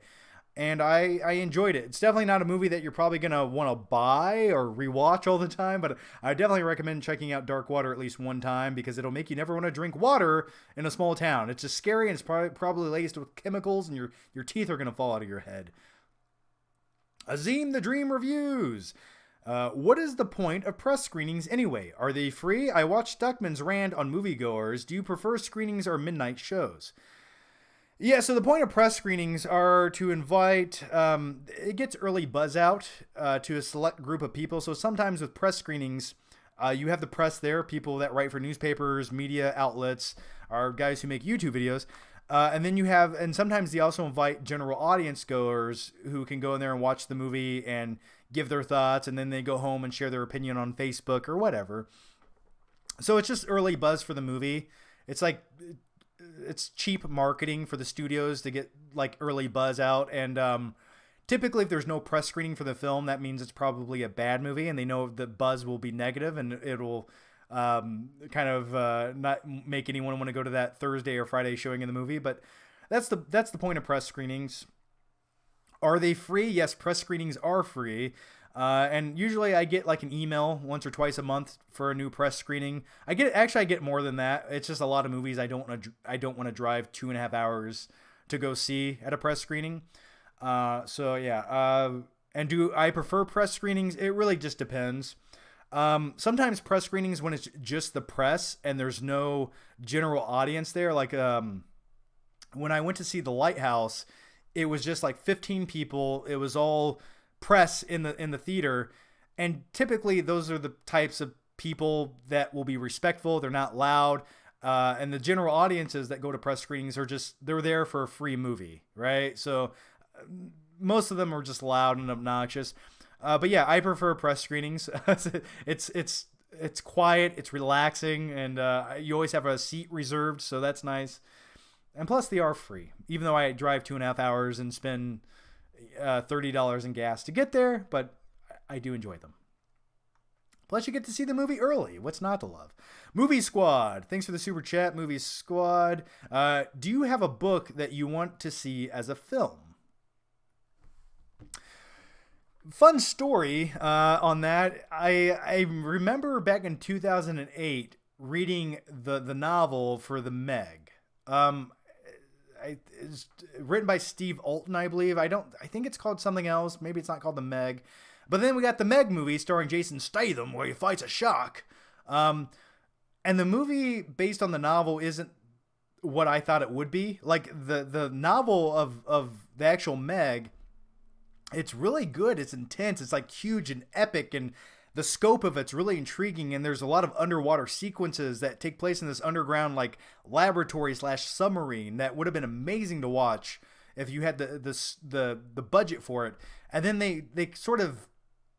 and I enjoyed it. It's definitely not a movie that you're probably going to want to buy or rewatch all the time, but I definitely recommend checking out Dark Water at least one time, because it'll make you never want to drink water in a small town. It's just scary, and it's probably laced with chemicals, and your teeth are going to fall out of your head. Azim the Dream Reviews. What is the point of press screenings anyway? Are they free? I watched Stuckman's rant on moviegoers. Do you prefer screenings or midnight shows? Yeah, so the point of press screenings are to invite, it gets early buzz out to a select group of people. So sometimes with press screenings, you have the press there, people that write for newspapers, media outlets, or guys who make YouTube videos. And then and sometimes they also invite general audience goers who can go in there and watch the movie and give their thoughts, and then they go home and share their opinion on Facebook or whatever. So it's just early buzz for the movie. It's like, it's cheap marketing for the studios to get like early buzz out. And typically if there's no press screening for the film, that means it's probably a bad movie, and they know the buzz will be negative, and it'll kind of not make anyone want to go to that Thursday or Friday showing in the movie. But that's the point of press screenings. Are they free? Yes, press screenings are free. And usually I get like an email once or twice a month for a new press screening. I get more than that. It's just a lot of movies I don't want to drive 2.5 hours to go see at a press screening. So yeah. And do I prefer press screenings? It really just depends. Sometimes press screenings, when it's just the press and there's no general audience there, like when I went to see The Lighthouse, it was just like 15 people. It was all press in the theater, and typically those are the types of people that will be respectful. They're not loud, and the general audiences that go to press screenings they're there for a free movie, right? So most of them are just loud and obnoxious. But yeah, I prefer press screenings. It's quiet, it's relaxing, and you always have a seat reserved, so that's nice. And plus, they are free, even though I drive 2.5 hours and spend $30 in gas to get there. But I do enjoy them. Plus, you get to see the movie early. What's not to love? Movie Squad. Thanks for the super chat, Movie Squad. Do you have a book that you want to see as a film? Fun story on that. I remember back in 2008 reading the novel for the Meg. Um, it's written by Steve Alton, I believe. I think it's called something else. Maybe it's not called the Meg. But then we got the Meg movie starring Jason Statham, where he fights a shark. Um, and the movie based on the novel isn't what I thought it would be. Like the novel of the actual Meg, it's really good. It's intense. It's like huge and epic, and the scope of it's really intriguing. And there's a lot of underwater sequences that take place in this underground like laboratory slash submarine that would have been amazing to watch if you had the budget for it. And then they sort of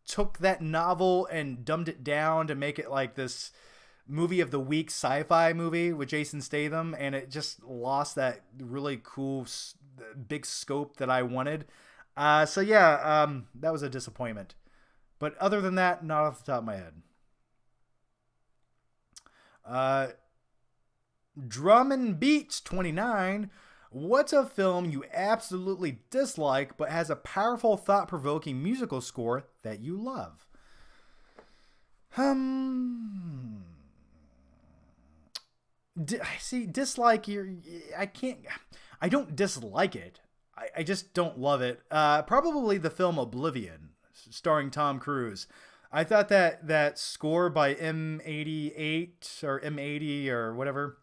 took that novel and dumbed it down to make it like this movie of the week sci-fi movie with Jason Statham, and it just lost that really cool big scope that I wanted. So yeah, that was a disappointment. But other than that, not off the top of my head. Uh, Drum and Beats 29. What's a film you absolutely dislike but has a powerful, thought-provoking musical score that you love? See, dislike, I can't, I don't dislike it. I just don't love it. Probably the film Oblivion, starring Tom Cruise. I thought that score by M88 or M80 or whatever,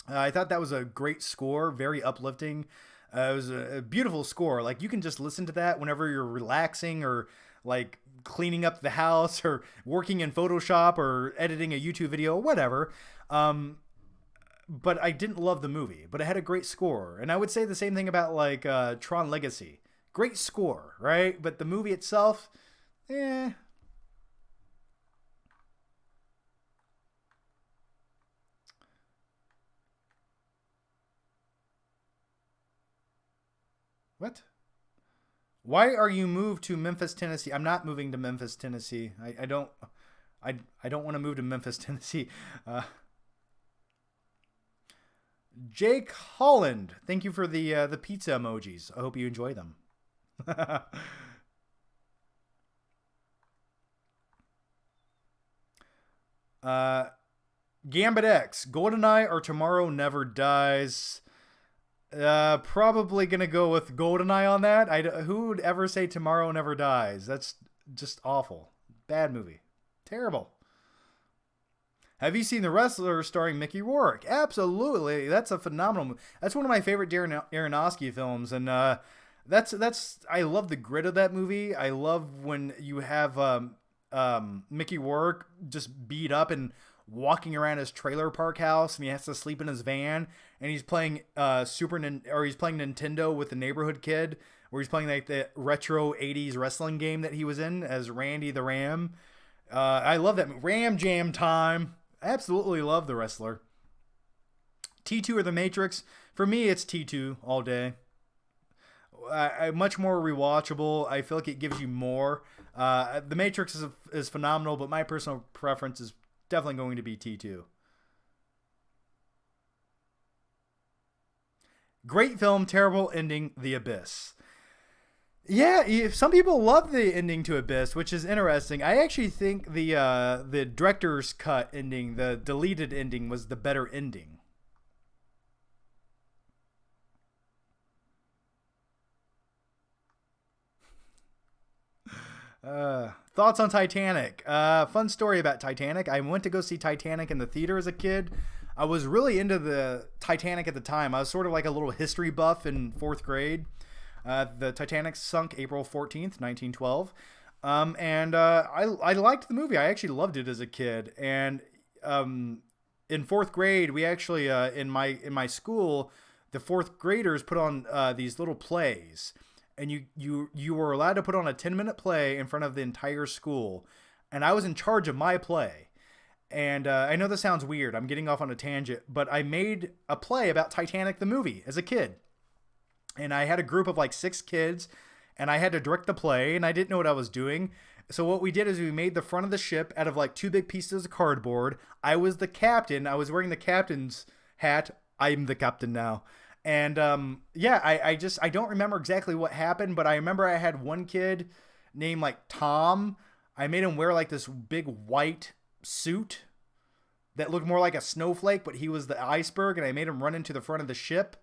I thought that was a great score, very uplifting. It was a beautiful score. Like, you can just listen to that whenever you're relaxing or like cleaning up the house or working in Photoshop or editing a YouTube video or whatever. But I didn't love the movie, but it had a great score. And I would say the same thing about like Tron Legacy. Great score, right? But the movie itself, eh. What? Why are you moved to Memphis, Tennessee? I'm not moving to Memphis, Tennessee. I don't want to move to Memphis, Tennessee. Jake Holland, thank you for the pizza emojis. I hope you enjoy them. uh, Gambit X, GoldenEye or Tomorrow Never Dies. Probably gonna go with GoldenEye on that. Who would ever say Tomorrow Never Dies? That's just awful. Bad movie. Terrible. Have you seen The Wrestler starring Mickey Rourke? Absolutely. That's a phenomenal. That's one of my favorite Darren Aronofsky films, and that's. I love the grit of that movie. I love when you have Mickey Rourke just beat up and walking around his trailer park house, and he has to sleep in his van, and he's playing he's playing Nintendo with the neighborhood kid, where he's playing like the retro '80s wrestling game that he was in as Randy the Ram. I love that movie. Ram Jam time. I absolutely love The Wrestler. T2 or The Matrix? For me, it's T2 all day. Much more rewatchable. I feel like it gives you more. The Matrix is phenomenal, but my personal preference is definitely going to be T2. Great film, terrible ending, The Abyss. Yeah, some people love the ending to Abyss, which is interesting. I actually think the director's cut ending, the deleted ending, was the better ending. Thoughts on Titanic? Fun story about Titanic. I went to go see Titanic in the theater as a kid. I was really into the Titanic at the time. I was sort of like a little history buff in fourth grade. The Titanic sunk April 14th, 1912. And I liked the movie. I actually loved it as a kid. And in fourth grade, we actually in my school, the fourth graders put on these little plays, and you were allowed to put on a 10-minute play in front of the entire school, and I was in charge of my play. And I know this sounds weird. I'm getting off on a tangent, but I made a play about Titanic the movie as a kid. And I had a group of like 6 kids, and I had to direct the play, and I didn't know what I was doing. So what we did is we made the front of the ship out of like 2 big pieces of cardboard. I was the captain. I was wearing the captain's hat. I'm the captain now. And yeah, I don't remember exactly what happened, but I remember I had one kid named like Tom. I made him wear like this big white suit that looked more like a snowflake, but he was the iceberg, and I made him run into the front of the ship.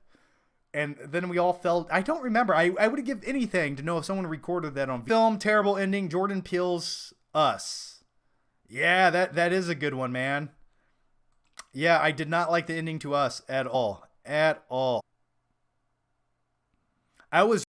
And then we all fell. I don't remember. I would have given anything to know if someone recorded that on film. Terrible ending. Jordan Peele's Us. Yeah, that is a good one, man. Yeah, I did not like the ending to Us at all. At all. I was